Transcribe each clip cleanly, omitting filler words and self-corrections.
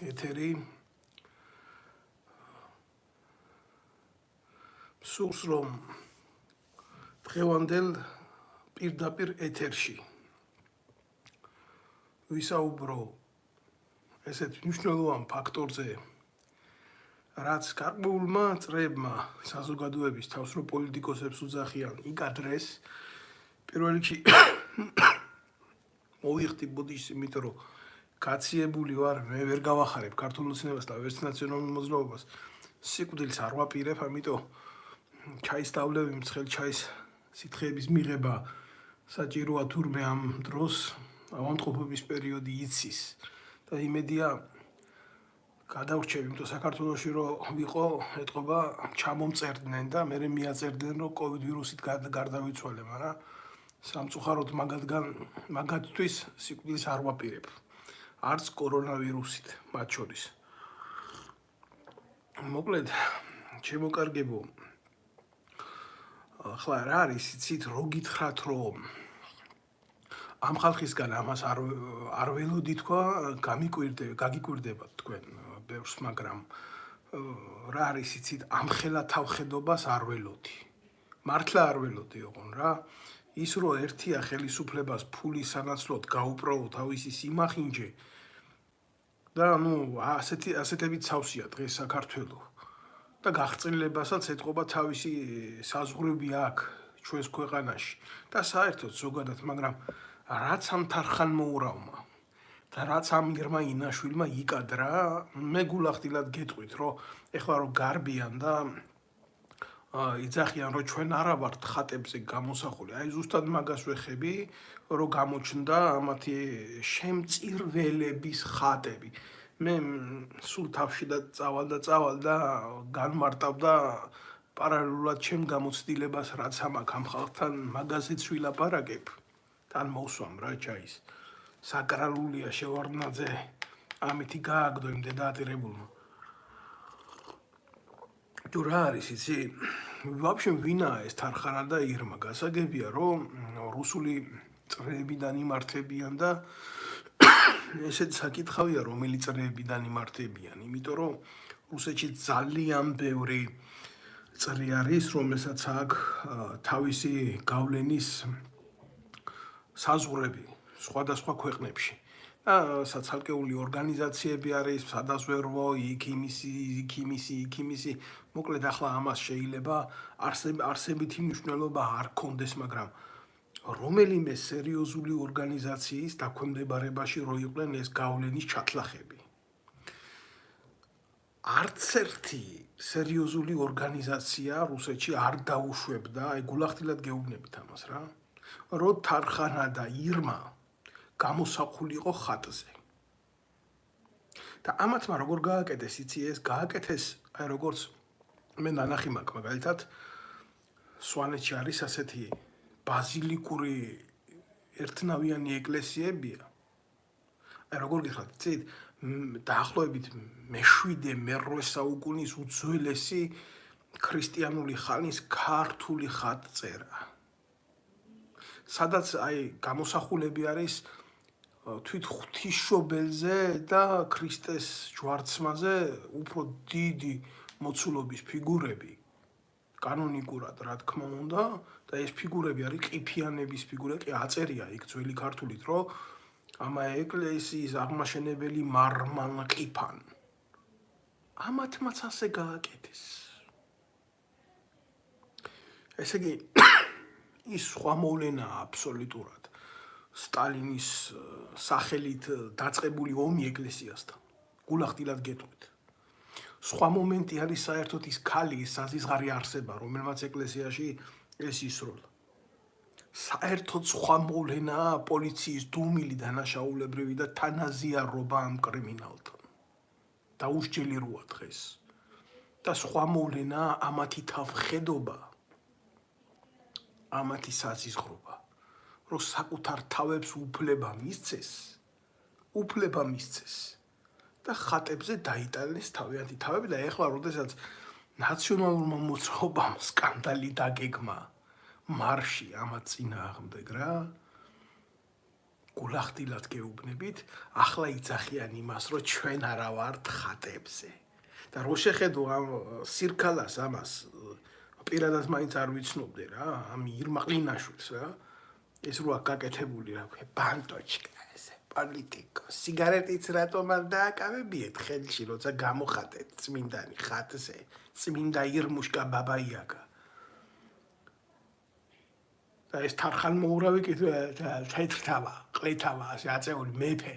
ეთერი სურს რომ დღევანდელ პირდაპირ ეთერში ვისაუბრო ესეთ მნიშვნელოვან ფაქტორზე, რაც გარკვეულმა წრეებმა საზოგადოების თავს რო პოლიტიკოსებს უძახიან იკადრეს, პირველ რიგში მოვიხდი ბუდიშს, იმიტომ რომ გაციებული ვარ, მე ვერ გავახარებ ქართულ ოცნებას და ვერც ნაციონალურ მოძრაობას. სიკვდილს არ ვაპირებ, ამიტომ ჩაის დავლევი, მცხელ ჩაის სითხეების მიღება საჭიროა, თურმე ამ დროს ავადმყოფობის პერიოდი იცის და იმედია გადავრჩევ, იმიტომ საქართველოში რო ვიყო, ეთყობა ჩამომწერდნენ და მე მიაწერდნენ, რომ კოვიდ ვირუსით გარდავიცვალე, მაგრამ სამწუხაროდ მაგათთვის სიკვდილს არ ვაპირებ. არც კორონავირუსით მათ შორის. მოკლედ, ჩემო კარგებო, ახლა რა არის, იცით, რო გითხრათ, რომ ამ ხალხისგან ამას არ ველოდი თქვა, გაგიკვირდებათ თქვენ ბევრს, მაგრამ რა არის, იცით, ამხელა თავხედობას არ ველოდი. მართლა არ ველოდი ოღონ რა. ის რომ ერთია ხელისუფლებას ფულის სანაცვლოდ გაუპროო თავისი სიმახინჯე და ასეთებით სავსეა დღეს საქართველო და გაღწრილებასაც ეთყობა თავისი საზღვრები აქ ჩვენს ქვეყანაში და საერთოდ ზოგადად, მაგრამ რაც ამ თარხან მოურავმა და რაც ამ ირმა ინაშვილმა იკადრა, მე გულახდილად გეტყვით, რომ ეხლა რომ გარბიან და იძახიან, რომ ჩვენ არა ვართ ხატებზე გამოსახული. აი ზუსტად მაგას ვეხები, რომ გამოჩნდა ამათი შემწირველების ხატები. მე სულ თავში და წავალ და განმარტავდა პარალელურად ჩემ გამოცდილებას, რაც ამაქვს ამ ხალხთან, მაგაზეც ვილაპარაკებ. თან მოვსვამ რა ჩაის. საკრალულია შევარდნაძე, ამითი გააგდო იმ დედაატირებულმა. თუ რა არის, იცი? ვაფშე ვინაა ეს თარხანა და ირმა? გასაგებია, რომ რუსული წრეებიდან იმართებიან და ესეც საკითხავია, რომელი წრეებიდან იმართებიან, იმიტომ რომ რუსეთში ძალიან ბევრი წრე არის, რომელსაც აქვს თავისი გავლენის საზღვრები სხვადასხვა ქვეყნებში. საცალკეული ორგანიზაციები არის, სადაზვერვო, იქ იმისი. მოკლედ, ახლა ამას შეიძლება არსებითი მნიშვნელობა არ ქონდეს, მაგრამ რომელიმე სერიოზული ორგანიზაციის დაქვემდებარებაში რო იყვნენ ეს გავლენის ჩათლახები. არც ერთი სერიოზული ორგანიზაცია რუსეთში არ დაუშვებდა, აი გულახდილად გეუბნებით ამას რა, რომ თარხანა და ირმა გამოსახულიყო ხატზე. და ამათმა როგორ გააკეთეს, იცი, ეს გააკეთეს, აი როგორც მე ნანახი მაქვს, მაგალითად, სვანეთში არის ასეთი ბაზილიკური ერთნავიანი ეკლესიებია. აი როგორ გიხართ, იცით, დაახლოებით მე-7-მე-8 საუკუნის უძველესი ქრისტიანული ხანის ქართული ხატწერა. სადაც აი გამოსახულები არის თვით ღვთისმშობელზე და ქრისტეს ჯვარცმაზე უფრო დიდი მოცულობის ფიგურები, კანონიკურად, რა თქმა უნდა, და ეს ფიგურები არის ყიფიანების ფიგურები, აწერია იქ ძველი ქართულით, რომ ამა ეკლესიის აღმაშენებელი მარმან ყიფან. ამათმაც ასე გააკეთეს. ესე იგი, ის სხვა მოვლენაა აბსოლუტურად სტალინის სახელით დაწყებული ომი ეკლესიასთან. გულახდილად გეტყვით. სხვა მომენტი არის საერთოდ ის ქალი, ის საზიზღარი არსება, რომელმაც ეკლესიაში ეს ისროლა. საერთოდ სხვა მოვლენაა პოლიციის დუმილი დანაშაულებრივი და თანაზიარობა ამ კრიმინალთან. დაუსჯელი როა დღეს. და სხვა მოვლენაა ამათი თავხედობა, ამათი საზიზღრობა, რომ საკუთარ თავებს უფლება მისცეს და ხატებზე დაიტანეს თავიანთი თავები და ეხლა როდესაც ნაციონალურმა მოძრაობამ სკანდალი დაგეგმა მარში ამათ წინააღმდეგ რა, გულახდილად გეუბნებით, ახლა იცახიან იმას, რომ ჩვენ არა ვართ ხატებზე. და რო შეხედო ამ სირქალას ამას პირადად მაინც არ ვიცნობდე რა, ამ ირმაყლინაშვილს რა. ეს როა გაკეთებული რა ქვია, ბანტოჩკა ესე, პოლიტიკო. სიგარეტიც რატომ არ დააკავებიეთ ხელში, როცა გამოხატეთ წმინდანი ხატზე, წმინდა ირმუშკა ბაბაიაკა. და ეს თარხანმოურავი კიდე თეთრთავა, ყლეთავა, ასე აწეული მეფე.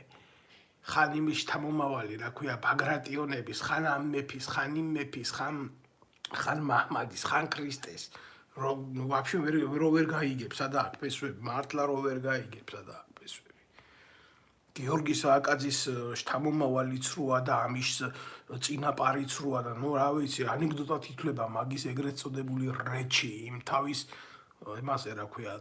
ხან იმის შთამომავალი, რა ქვია, ბაგრატიონების, ხან ამ მეფის, ხან იმ მეფის, ხან მაჰმადის, ხან ქრისტეს. რომ ვაფშე ვერ გაიგებს სადაა ფესვები, მართლა რო ვერ გაიგებს სადაა ფესვები. გიორგი სააკაძის შთამომავალიც როა და ამის წინაპარიც როა და ნუ რა ვიცი, ანეკდოტად ითვლება მაგის ეგრეთ წოდებული რეჩი იმ თავის იმასე რა ქვია,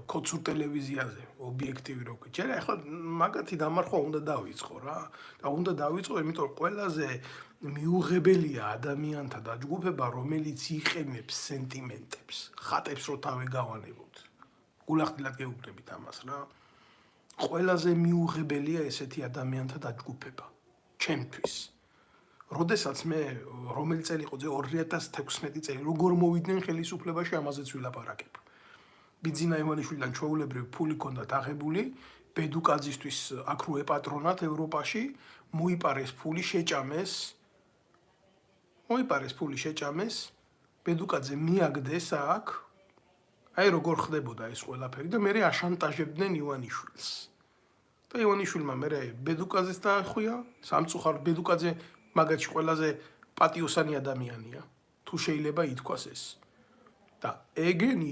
ქოცურ ტელევიზიაზე, ობიექტივი რო ქვია. ჯერ ახლა მაგათი დამარხვა უნდა დავიწყო რა. და უნდა დავიწყო, იმიტომ რომ ყველაზე მიუღებელია ადამიანთა დაჯგუფება, რომელიც იყენებს სენტიმენტებს, ხატებს რო თავი გავანებოთ. გულახდილად გეუბნებით ამას რა. ყველაზე მიუღებელია ესეთი ადამიანთა დაჯგუფება, ჩემთვის. როდესაც მე რომელი წელი იყო 2016 წელი, როგორ მოვიდნენ ხელისუფლებაში, ამაზეც ვილაპარაკებ. ბიძინა ივანიშვილიდან ჩვეულებრივ ფული ჰქონდათ აღებული, ბედუკაძისთვის აქ რო ეპატრონათ ევროპაში, მოიპარეს ფული შეჭამეს, ბედუკაძე მიაგდეს აქ, აი როგორ ხდებოდა ეს ყველაფერი და მე აშანტაჟებდნენ ივანიშვილს. და ივანიშვილმა მე ბედუკაძეს დაახვია, სამწუხაროდ ბედუკაძე მაგათში ყველაზე პატიოსანი ადამიანია, თუ შეიძლება ითქვას ეს. და ეგენი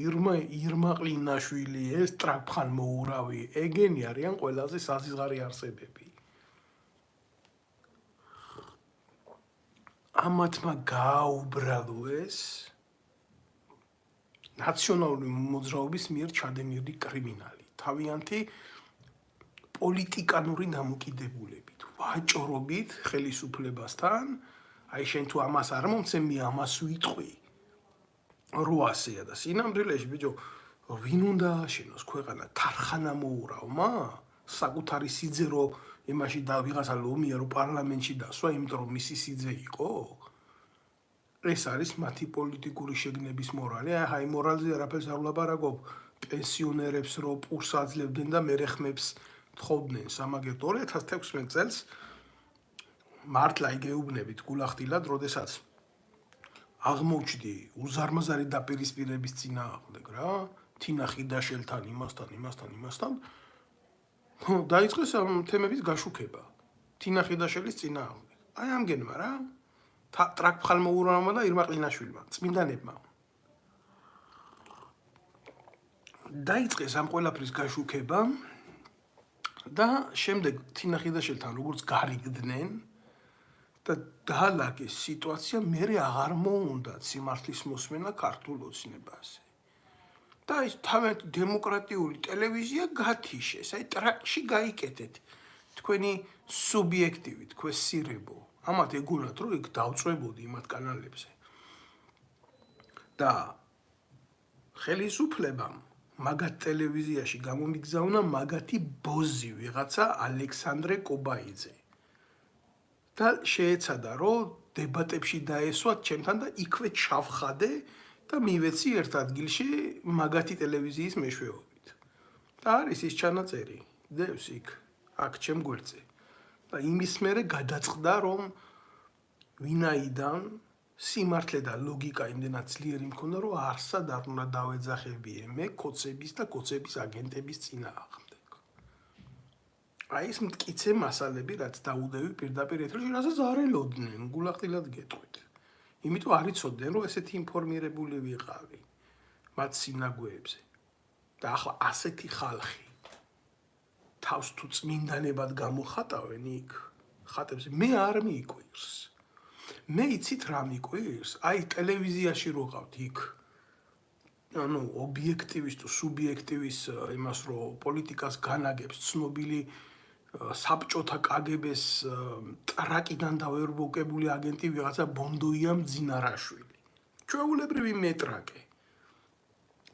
ირმაყლინაშვილი, ეს ტრაფხანმოურავი, ეგენი არიან ყველაზე საზღარი არსებები. ამათმა გააუბრალო ეს ნაციონალური მოძრაობის მიერ ჩადენილი კრიმინალი, თავიანთი პოლიტიკანური დამოკიდებულებით, ვაჭრობით ხელისუფლებასთან, აი შენ თუ ამას არ მომცემი, ამას ვიტყვი. 800-ია და სინამდვილეში ბიჭო, ვინ უნდა აშენოს ქვეყანა თარხანამოურავმა? საკუთარი სიძერო იმაში და ვიღაცა ლომია რო პარლამენტში დასვა, იმიტომ რომ მისი სიძე იყო? ეს არის მათი პოლიტიკური შეგნების მორალი. აი მორალზე არაფერს არ ვლაპარაკობ, პენსიონერებს რო პურს აძლევდნენ და მერეხმებს თხოვდნენ სამაგერ 2016 წელს მართლა იგეუბნებით გულახდილად, როდესაც აღმოჩნდი უზარმაზარი დაპირისპირების წინააღმდეგ რა, თინა ხიდაშელთან, იმასთან, დაიწყეს ამ თემების გაშუქება. თინა ხიდაშელის წინააღმდეგ. აი ამგენმა რა, ტრაქფხალმოურავმა და ირმაყლინაშვილმა, წმინდანებმა. დაიწყეს ამ ყველაფრის გაშუქება და შემდეგ თინა ხიდაშელთან როგორც გარიგდნენ და დაალაგეს სიტუაცია, მერე აღარ მოუნდათ სიმართლის მოსმენა ქართულ ოცნებაზე. და ის თავიანთი დემოკრატიული ტელევიზია გათიშეს, აი ტრაკში გაიკეთეთ თქვენი სუბიექტივი, თქვენ სირებო. ამათ ეგონათ, რომ იქ დავწვებოდი იმათ კანალებზე. და ხელისუფლებამ მაგათ ტელევიზიაში გამომიგზავნა მაგათი ბოზი ვიღაცა ალექსანდრე კობაიძე. და შეეცადა, რომ დებატებში დაესვათ ჩემთან და იქვე ჩავხადე და მივეცი ერთ ადგილში მაგათი ტელევიზიის მეშვეობით. და არის ის ჩანაწერი, დევს იქ, აქ ჩემ გვერდზე. და იმის მერე გადაწყდა, რომ ვინაიდან სიმართლე და ლოგიკა იმდენად ძლიერი მქონდა, რომ არსად არ უნდა დავეძახებიე მე კოცების და კოცების აგენტების წინააღმდეგ. აი ეს მტკიცე მასალები, რაც დაუდევი პირდაპირ ეთერში, რასაც არ ელოდნენ, გულახდილად გეტყვით. იმიტომ არ იცოდნენ, რომ ესეთი ინფორმირებული ვიყავი მათ სინაგვეებზე. და ახლა ასეთი ხალხი თავს თუ წმინდანებად გამოხატავენ იქ ხატებზე, მე არ მიიკვირს. მე იცით რა მიკვირს? აი ტელევიზიაში რო ყავთ იქ ანუ ობიექტივის თუ სუბიექტივის იმას რომ პოლიტიკას განაგებს ცნობილი საბჭოთა კგბ-ს ტრაკიდან დაერბოკებული აგენტი ვიღაცა ბონდოია მძინარაშვილი. ჩვეულებრივი მეტრაკე.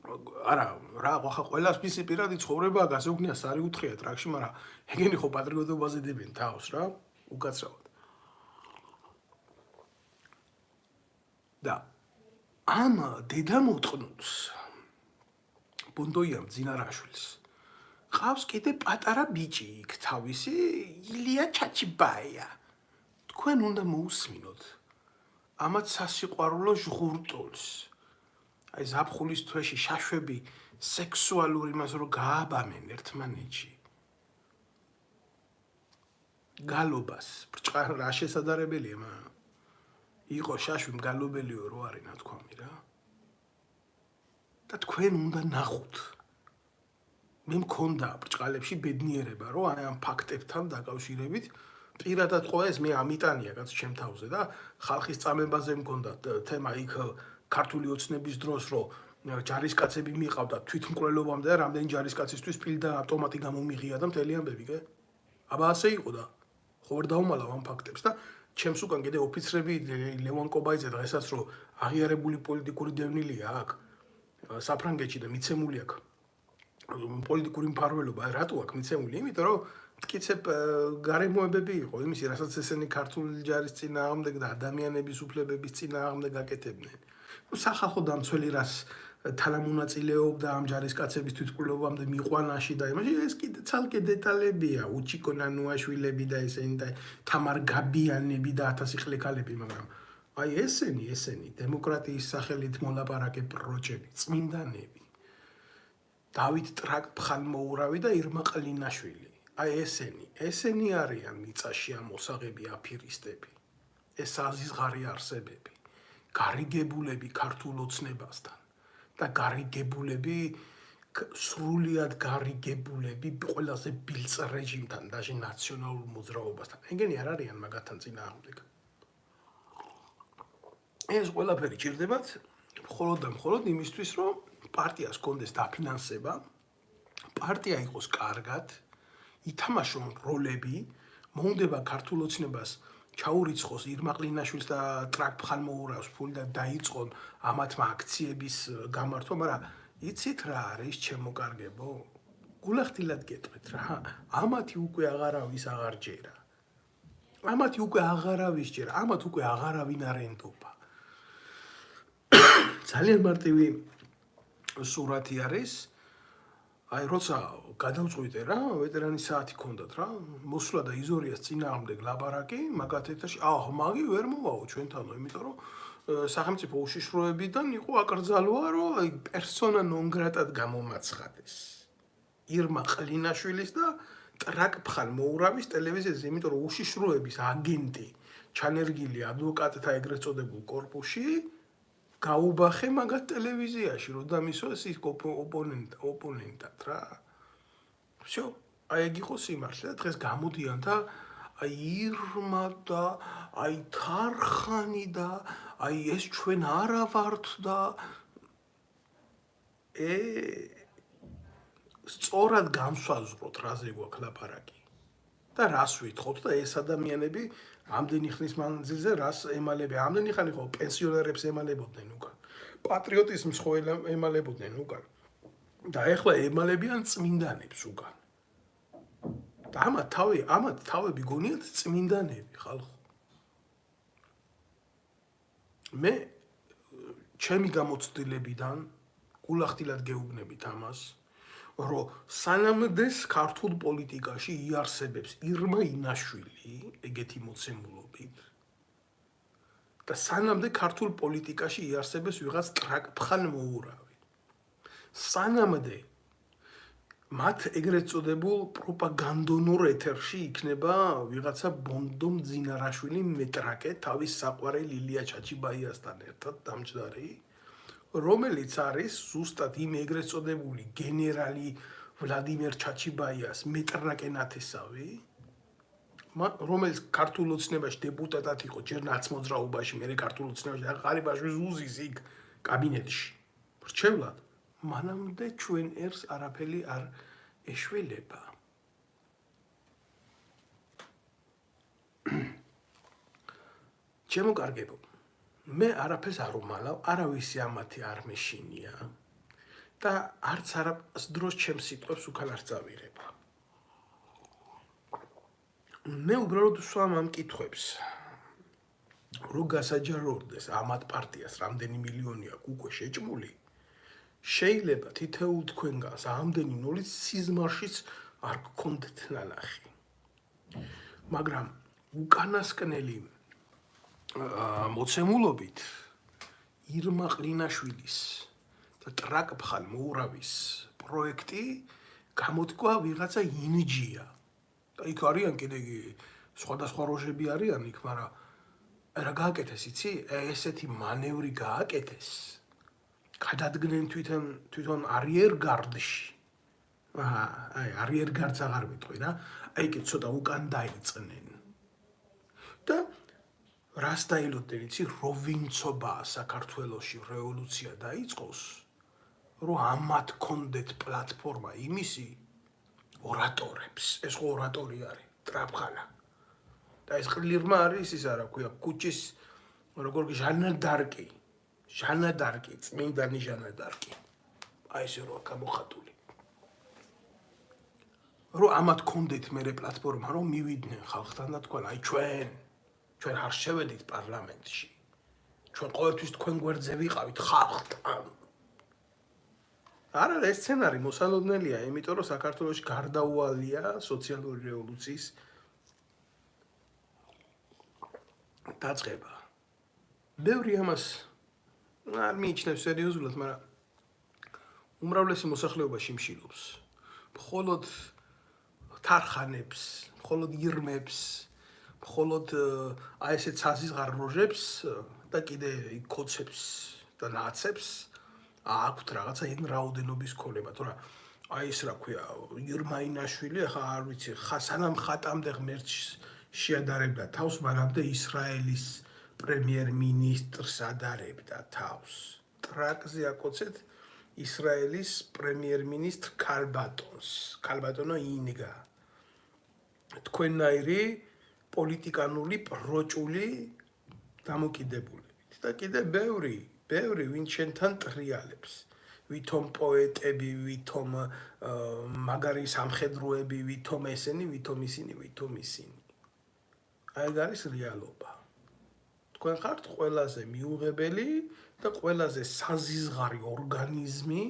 არა რა ხა ყველას მისი პირადი ცხოვრებაა გასეუქნია სარი უთხრია ტრაქში მაგრამ ეგენი ხო პატრიოტობაზე დებენ თავს რა უკაცრავად და ამ დედამოწყნულს ბუნდოიამ ძინარაშვილს ყავს კიდე პატარა ბიჭი იქ თავისი ილია ჩაჩიბაია თქვენ უნდა მოусმინოთ ამათ სასიყვარულო ჟღურტულს აი ზაფხულის თვეში შაშვები სექსუალური იმას რომ გააბამენ ერთმანეთში გალობას რა შესაძლებელია მაგრამ იყო შაშვი მგალობელიო რო არის ნათქვამი რა და თქვენ უნდა ნახოთ მე მქონდა ბრჭყალებში ბედნიერება რომ აი ამ ფაქტებთან დაკავშირებით პირადად ყო ეს მე ამიტანია კაც ჩემ თავზე და ხალხის წამებაზე მქონდა თემა იქ ქართული ოცნების დროს რომ ჯარისკაცები მიყავდა თვითმკვლელობამდე და რამდენი ჯარისკაცისთვის პირ და ავტომატი გამომიღია და მთელი ამბები კი აბა ასე იყო და ხო ვერ დაუმალავ ამ ფაქტებს და ჩემს უკან კიდე ოფიცრები ლევან კობაიძე დღესაც რომ აღიარებული პოლიტიკური დევნილია აქ საფრანგეთში და მიცემული აქ პოლიტიკური მფარველობა რატო აქ მიცემული იმიტომ რომ მტკიცებ გარემოებები იყო იმისი რასაც ესენი ქართული ჯარის წინააღმდეგ და ადამიანების უფლებების წინააღმდეგ აკეთებდნენ სახალხო დამცველი რას თანამონაწილეობდა ამ ჯარისკაცების თვითმკვლელობამდე მიყვანაში და იმაში ეს კიდე ცალკე დეტალებია უჩიკო ნანუაშვილები და ესენი და თამარ გაბიანები და 1000 ხლეკალები მაგრამ აი ესენი დემოკრატიის სახელით მოლაპარაკე პროჭები წმინდანები დავით ტრაკ-ფხალმოურავი და ირმა ყლინაშვილი აი ესენი არიან მიწაში ამოსაღები აფირისტები ეს აზიზღარი არსებები გარიგებულები ქართულ ოცნებასთან და გარიგებულები სრულიად გარიგებულები ყველაზე ბილწ რეჟიმთან და ნაციონალურ მოძრაობასთან ეგენი არ არიან მაგათთან წინააღმდეგ ეს ყველაფერი ჭირდებათ მხოლოდ და მხოლოდ იმისთვის რომ პარტიას კონდეს დაფინანსება პარტია იყოს კარგად ითამაშონ როლები მოუნდება ქართულ ოცნებას ჩაურიცხოს ირმა ყლინაშვილს და ტრაკ-ფხალმოურავს ფული და დაიწყონ ამათმა აქციების გამართვა, მაგრამ იცით რა არის ჩემო კარგებო? გულახდილად გეტყვით რა, ამათი უკვე აღარავის აღარ ჯერა. ამათი უკვე აღარავის ჯერა, ამათ უკვე აღარავინ არ ენდობა. ძალიან მარტივი სურათი არის აი როცა გადავწყვიტე რა ვეტერანის საათი ქონდათ რა მოსვლა და იზორიას წინააღმდეგ ლაბარაკი მაგათ ეთერში მაგი ვერ მოვაო ჩვენთანო იმიტომ რომ სახელმწიფო უშიშროებიდან იყო აკრძალვა რომ აი პერსონა ნონ გრატად გამომაცხადეს ირმა ყლინაშვილის და ტრაკ-ფხალმოურავის ტელევიზიაზე იმიტომ რომ უშიშროების აგენტი ჩანერგილი ადვოკატთა ეგრეთ წოდებულ კორპუსში გაუბახე მაგათ ტელევიზიაში რომ დამისვეს ის ოპონენტად რა. Всё, აი ეგ იყო სიმართლე და დღეს გამოდიან და აი ირმა და აი თარხანი და აი ეს ჩვენ არა ვართ და სწორად განსაზღვროთ რაზე გვაქვს ლაპარაკი. და რას ვითხოვთ და ეს ადამიანები ამდენი ხნის მანძილზე რას ემალებიან ამდენი ხანი ხო პენსიონერებს ემალებოდნენ უკან პატრიოტიზმს ხო ემალებოდნენ უკან და ეხლა ემალებიან წმინდანებს უკან და ამათ თავები გონიათ წმინდანები ხალხო მე ჩემი გამოცდილებიდან გულახდილად გეუბნებით ამას რომ სანამდეს ქართულ პოლიტიკაში იარსებებს ირმა ინაშვილი ეგეთი მოცემულობით და სანამდე ქართულ პოლიტიკაში იარსებებს ვიღაც ტრაკ-ფხალმოურავი სანამდე მათ ეგრეთ წოდებულ პროპაგანდონურ ეთერში იქნება ვიღაცა ბონდო მძინარაშვილი მეტრაკე თავის საყვარელ ილია ჩაჩიბაიასთან ერთად დამჯდარი რომელიც არის ზუსტად იმ ეგრეთ წოდებული გენერალი ვლადიმერ ჩაჩიბაიას მეტრაკე ნათესავი რომელიც ქართულ ოცნებაში დეპუტატად იყო ჯერ ნაცმოძრაობაში მე ქართულ ოცნებაში ღარიბაშვილს უზის იქ კაბინეტში რჩევლად მანამდე ჩვენ ერს არაფერი არ ეშველება ჩემო კარგებო მე არაფერს არ უმალავ, არავისი ამათი არ მეშინია და არც არას დროს ჩემს სიტყვებს უკან არ წავიღება. მე უბრალოდ ვსვამ ამ კითხვებს. რო გასაჯაროდეს ამათ პარტიას რამდენი მილიონი აქვს უკვე შეჭმული, შეიძლება თითოეულ თქვენგანს ამდენი ნულის სიზმარშიც არ გქონდეთ ნანახი. მაგრამ უკანასკნელი მოცემულობით ირმა ყლინაშვილის და ტრაკფხან მოურავის პროექტი გამოთქვა ვიღაცა ინჯია. და იქ არიან კიდე სხვადასხვა როჟები არიან იქ, მაგრამ რა გააკეთეს იცი? ესეთი მანევრი გააკეთეს. გადადგნენ თვითონ არიერგარდში. აი არიერგარდს აღარ ვიტყვი რა. აი კი ცოტა უკან დაიწნენ. და რას დაილოდნენ იცი? რო ვინცობა საქართველოში რევოლუცია დაიწყოს, რომ ამათ კონდეთ პლატფორმა იმისი ორატორებს. ეს ხო ორატორი არის, ტრაფხანა. და ეს ყლირმა არის ის არა ქვია კუჩის როგორ ჟანა დარკი. ჟანა დარკი, წმინდანი ჟანა დარკი. აი ესე რო გამოხატული. რო ამათ კონდეთ მერე პლატფორმა, რომ მივიდნენ ხალხთან და თქვენ აი ჩვენ არ შევედით პარლამენტში. ჩვენ ყოველთვის თქვენ გვერდზე ვიყავით ხალხთან. არა, ეს სცენარი მოსალოდნელია, იმიტომ რომ საქართველოში გარდაუვალია სოციალური რევოლუციის დაწყება. ბევრი ამას არ მიიჩნევს სერიოზულად, მაგრამ უმრავლესი მოსახლეობა შიმშილობს. მხოლოდ თარხანებს, მხოლოდ ირმებს, მხოლოდ აი ესე ცაზიზღარ როჟებს და კიდე კოცებს და ნაცებს აქვთ რაღაცა იმ რაოდენობის ქონება, თორემ აი ეს რა ქვია, ირმა ინაშვილი, ახლა არ ვიცი, სანამ ხატამდე ღმერთს შეადარებდა თავს, მანამდე ისრაელის პრემიერ-მინისტრს ადარებდა თავს. ტრაკზე აკოცეთ ისრაელის პრემიერ-მინისტრ ქალბატონს. ქალბატონო ინგა. თქვენნაირი პოლიტიკანული პროჭული დამოკიდებულებით. და კიდე ბევრი ვინ შენთან ტრიალებს. ვითომ პოეტები, ვითომ მაგარი სამხედროები, ვითომ ესენი, ვითომ ისინი. აი ეს არის რეალობა. თქვენ ხართ ყველაზე მიუღებელი და ყველაზე საზიზღარი ორგანიზმი,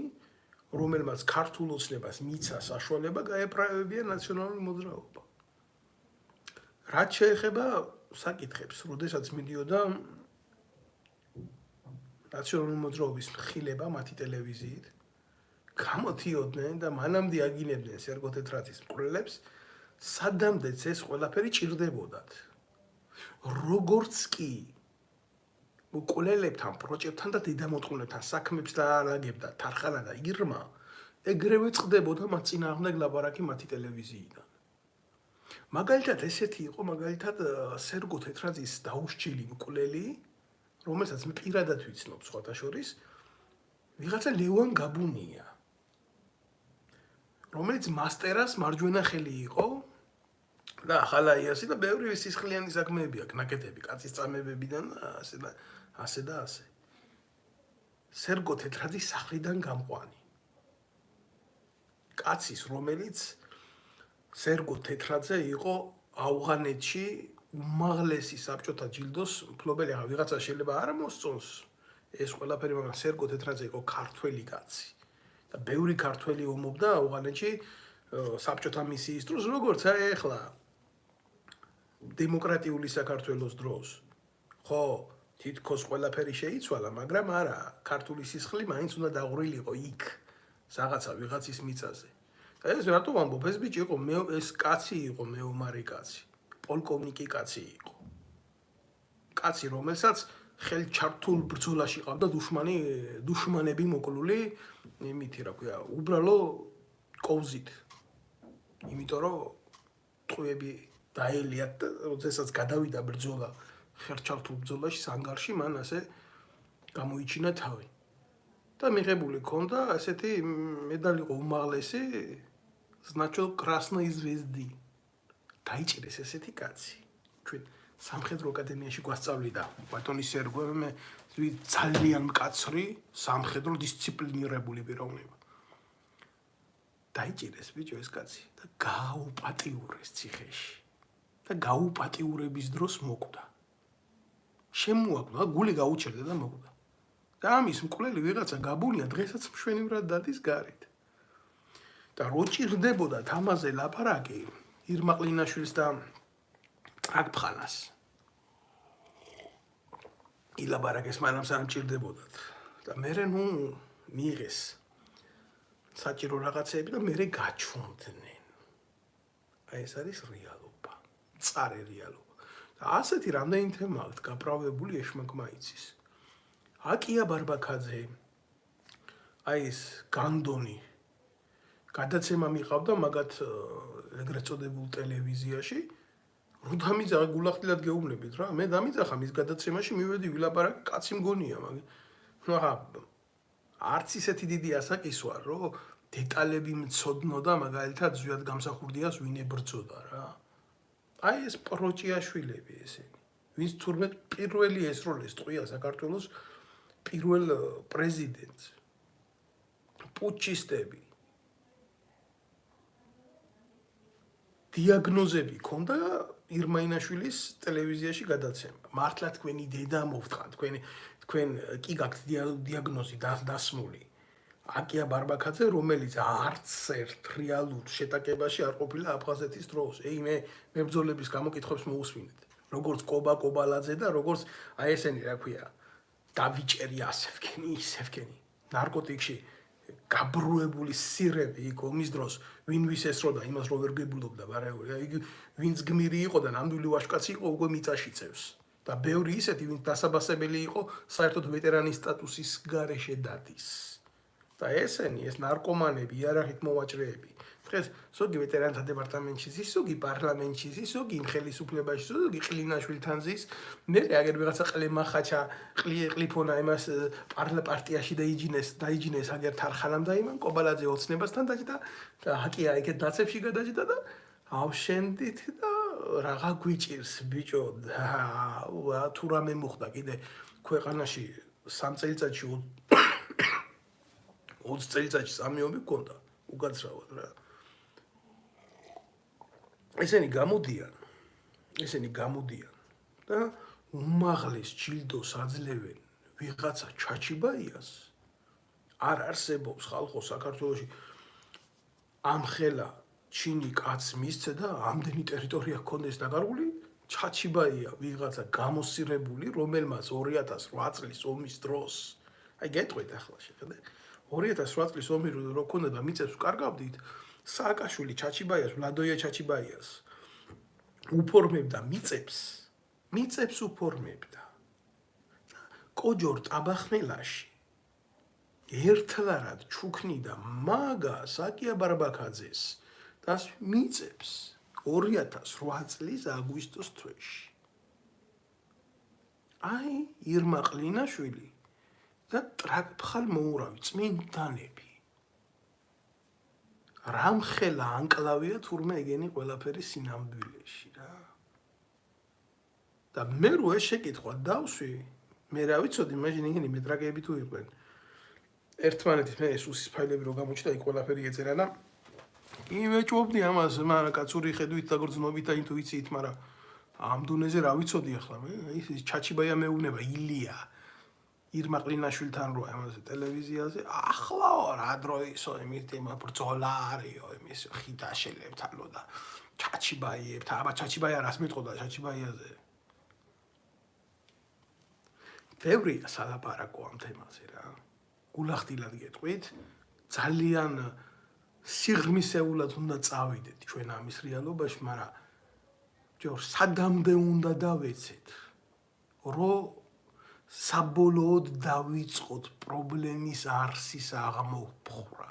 რომელმაც ქართულ ოცნებას მიცა საშუალება გაეფრავებია ნაციონალური მოძრაობა. რაც შეეხება საკითხებს, როდესაც მიდიოდა ნაციონალური მოძრაობის მხილება მათი ტელევიზიით, გამოდიოდნენ და მანამდე აგინებდნენ სერგო თეთრაძის მკვლელებს, სადამდეც ეს ყველაფერი ჭირდებოდათ. როგორც კი მკვლელებთან, პროჭებთან და დედამოწყვილებთან საქმებს დაალაგებდა თარხანა და ირმა, ეგრევე წყდებოდა მათ წინააღმდეგ ლაპარაკი მათი ტელევიზიიდან. მაგალითად ესეთი იყო სერგო თეთრაძის დაუსჯელი მკვლელი, რომელსაც მე პირადად ვიცნობ სხვათა შორის, ვიღაცა ლევან გაბუნია, რომელიც მასტერას მარჯვენა ხელი იყო და ახალაიასი და ბევრი სისხლიანი საქმეები აქვს, ნაკეთები, კაცის წამებებიდან ასე და ასე. სერგო თეთრაძის სახლიდან გამყვანი. კაცის, რომელიც სერგო თეთრაძე იყო ავღანეთში უმაღლესი საბჭოთა ჯილდოს მფლობელი. ახლა ვიღაცა შეიძლება არ მოსწონს ეს ყველაფერი, მაგრამ სერგო თეთრაძე იყო ქართველი კაცი და ბევრი ქართველი ომობდა ავღანეთში საბჭოთა მისიის დროს, როგორც აი ახლა დემოკრატიული საქართველოს დროს. ხო, თითქოს ყველაფერი შეიცვალა, მაგრამ არა, ქართული სისხლი მაინც უნდა დაღვრილიყო იქ, რაღაცა ვიღაცის მიწაზე. და ეს რატო ვამბობ, ეს ბიჭი იყო, ეს კაცი იყო მეომარი კაცი. პოლკოვნიკი კაცი იყო. კაცი, რომელსაც ხელჩართულ ბრძოლაში ყავდა დუშმანები მოკლული, იმითი რა ქვია, უბრალო კოვზით. იმიტომ რომ ტყვეები დაელიათ და როდესაც გადავიდა ბრძოლა ხელჩართულ ბრძოლაში სანგარში, მან ასე გამოიჩინა თავი. და მიღებული ჰქონდა ასეთი მედალი იყო უმაღლესი, значит, красной звезды. დაიჭირეს ესეთი კაცი. ჩვენ სამხედრო აკადემიაში გვასწავლიდა ბატონი სერგო, მე ძალიან მკაცრი სამხედრო დისციპლინირებული პიროვნება. დაიჭირეს ბიჭო ეს კაცი და გააუპატიურეს ციხეში. და გაუპატიურების დროს მოკვდა. შემოაკვდა, გული გაუჩერდა და მოკვდა. და ამის მკვლელი ვიღაცა გაბუნია დღესაც მშვენივრად დადის გარეთ. და რო ჭირდებოდა თამაზე ლაპარაკი ირმაყლინაშვილს და ტრაკფხანას. ილაპარაკეს მაგრამ სანამ ჭირდებოდათ. და მერე ნუ მიიღეს საჭირო რაღაცეები და მერე გაჩვენდნენ. აი ეს არის რეალობა. მწარე რეალობა. და ასეთი რამდენი თემა აქვს გაправებული ეშმაკმა იცის. აკია ბარბაქაძე აი ეს განდონი გადაცემა მიყავდა მაგათ ეგრეთ წოდებულ ტელევიზიაში რომ დამიძახა გულახდილად გეუბნებით რა მე დამიძახა მის გადაცემაში მივედი ვილაპარაკე კაცი მგონია მაგ ნუ ახლა არც ისეთი დიდი ასაკისვარ რომ დეტალები მცოდნოდა მაგალითად ზვიად გამსახურდიას ვინ ებრძოდა რა აი ეს პროჭიაშვილები ესენი ვინც თურმე პირველი ესროლეს ტყვია საქართველოს პირველ პრეზიდენტს პუჩისტები დიაგნოზები ქონდა ირმაინაშვილის ტელევიზიაში გადაცემა. მართლა თქვენი დედა მოვთხან, თქვენ კი გაქვთ დიაგნოზი დასმული. აკია ბარბაქაძე, რომელიც არც ერთ რეალურ შეტაკებაში არ ყოფილა აფხაზეთის დროს. მე მებრძოლების გამოკითხვებს მოусმინეთ. როგორც კობა კობალაძე და როგორც აი ესენი რა ქვია, დავიჭერი ასევკენი, ისევკენი. ნარკოტიკში გაბრუებული სირები იქ ომის დროს ვინ ვის ესროდა იმას რო ვერ გებულობდა ბარეული იგი ვინც გმირი იყო და ნამდვილი ვაჟკაცი იყო უკვე მიწაში წევს და ბევრი ისეთი ვინც დასაბასებელი იყო საერთოდ ვეტერანის სტატუსის გარეშე დადის და ესენი ეს ნარკომანები იარაღით მოვაჭრეები დღეს ზოგი ვეტერანთა დეპარტამენტში ზის ზოგი პარლამენტში ზის ზოგი იმ ხელისუფლებაში ზოგი ყლინაშვილთან ზის მე აგერ ვიღაცა ყლემახაჩა ყლიფონა იმას პარტიაში დაიჯინეს აგერ თარხანამ და იმან კობალაძე ოცნებასთან დაჯდა და აკია იქეთ დაცებში გადაჯდა და ავშენდით და რაღა გვიჭირს ბიჭო და თუ რამე მოხდა კიდე ქვეყანაში 3 წელიწადში 20 წელიწადში 3 ომი გქონდა უკაცრავად რა ესენი გამოდიან და უმაღლეს ჯილდოს აძლევენ ვიღაცა ჩაჩიბაიას არ არსებობს ხალხო საქართველოში ამხელა ჩინი კაც მისცე და ამდენი ტერიტორია ჰქონდეს დაკარგული ჩაჩიბაია ვიღაცა გამოსირებული რომელმაც 2008 წლის ომის დროს აი გეტყვით ახლა შეხედე 2008 წლის ომი რო ქონდა და მიწებს ვკარგავდით სააკაშვილი ჩაჩიბაიას ვლადოია ჩაჩიბაიას უფორმებდა მიწებს უფორმებდა კოჯორ ტაბახნელაში ერთლარად ჩუქნიდა მაგას აკია ბარბაქაძეს და მიწებს 2008 წლის აგვისტოს თვეში აი ირმაყლინაშვილი და ტრაკფხალ მოურავი წმინდანები რამხელა ანკლავია თურმე ეგენი ყველაფერი სინამდვილეში რა და მე რო ეს შეკითხვა დავსვი მე რა ვიცოდი მაშინ ეგენი მეტრაკეები თუ იყვნენ ერთმანეთის მე ეს უსის ფაილები რო გამოჩნდა იქ ყველაფერი ეწერა და იმეჭობდი ამას მაგრამ კაცური ხედვით და გრძნობით და ინტუიციით მაგრამ ამ დონეზე რა ვიცოდი ახლა მე ის ჩაჩიბაია მეუბნება ილია ირმაყლინაშვილთან რო ამაზე ტელევიზიაზე ახლაო რა დრო ისო იმით იმა ბრძოლა არისო იმის ხიდაშელებთანო და ჩაჩიბაიებთან აბა ჩაჩიბაია რას მეტყოდა ჩაჩიბაიაზე ბევრია სალაპარაკო ამ თემაზე რა გულახდილად გეტყვით ძალიან სიღრმისეულად უნდა წავიდეთ ჩვენ ამის რეალობაში მაგრამ ჯერ სადამდე უნდა დავეცეთ რომ საბოლოოდ დავიწყოთ პრობლემის არსის აღმოფხვრა.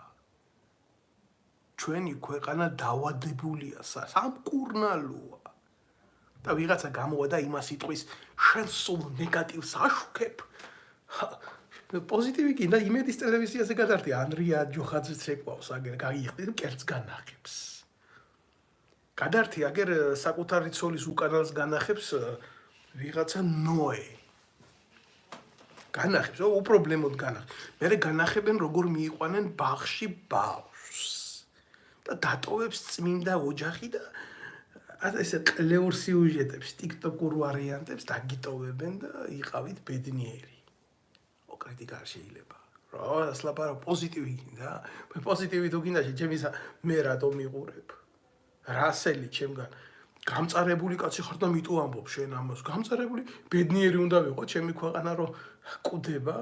ჩვენი ქვეყანა დავადებულია სამკურნალოა. და ვიღაცა გამოვა და იმას იტყვის შენ სულ ნეგატივს აშუქებ. პოზიტივი კი და იმედის ტელევიზიაზე გადარდი ანრია ჯოხაძეც ეკваოს აგერ გაიიხდი კერძ განახებს. გადარდი აგერ საკუთარი ცოლის უკანალს განახებს ვიღაცა ნოე. განახებს, უპრობლემოდ განახებს. მერე განახებენ როგორ მიიყვანენ ბაღში ბავშვს. და დატოვებს წმინდა ოჯახი და ესე კლეურ სიუჟეტებს, TikTok-ურ ვარიანტებს დაგიტოვებენ და იყავით ბედნიერი. კრიტიკა არ შეიძლება. რა, ასლაპარო პოზიტივი გინდა? პოზიტივი თუ გინდა, მე რატომ მიყურებ? რასელი ჩემგან გამწარებული კაცი ხარ და მიტო ამბობ შენ ამას. გამწარებული ბედნიერი უნდა ვიყო ჩემი ქვეყანა რომ კვდება.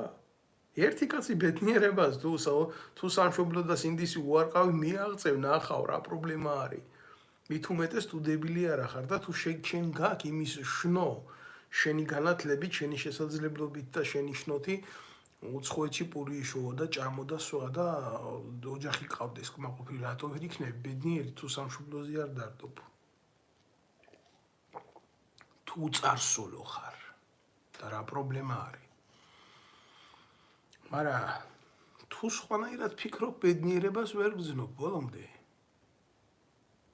ერთი კაცი ბედნიერებას თუ სამშობლო და სინდისი უარყავი მიაღწევ ნახავ რა პრობლემა არის. მით უმეტეს თუ დებილი არა ხარ და თუ შენ გაქვს იმის შნო, შენი განათლებით, შენი შესაძლებლობით და შენი შნოთი უცხოეთში პური იშოვა და ჭამოდა სვა და ოჯახი ყავდეს კმაყოფილი რატო ვერ იქნები ბედნიერი თუ სამშობლოზე არ დარდობ. თუ წარსულო ხარ და რა პრობლემა არის. მაგრამ თუ სხვანაირად ფიქრობ ბედნიერებას ვერ გძნობ ბოლომდე.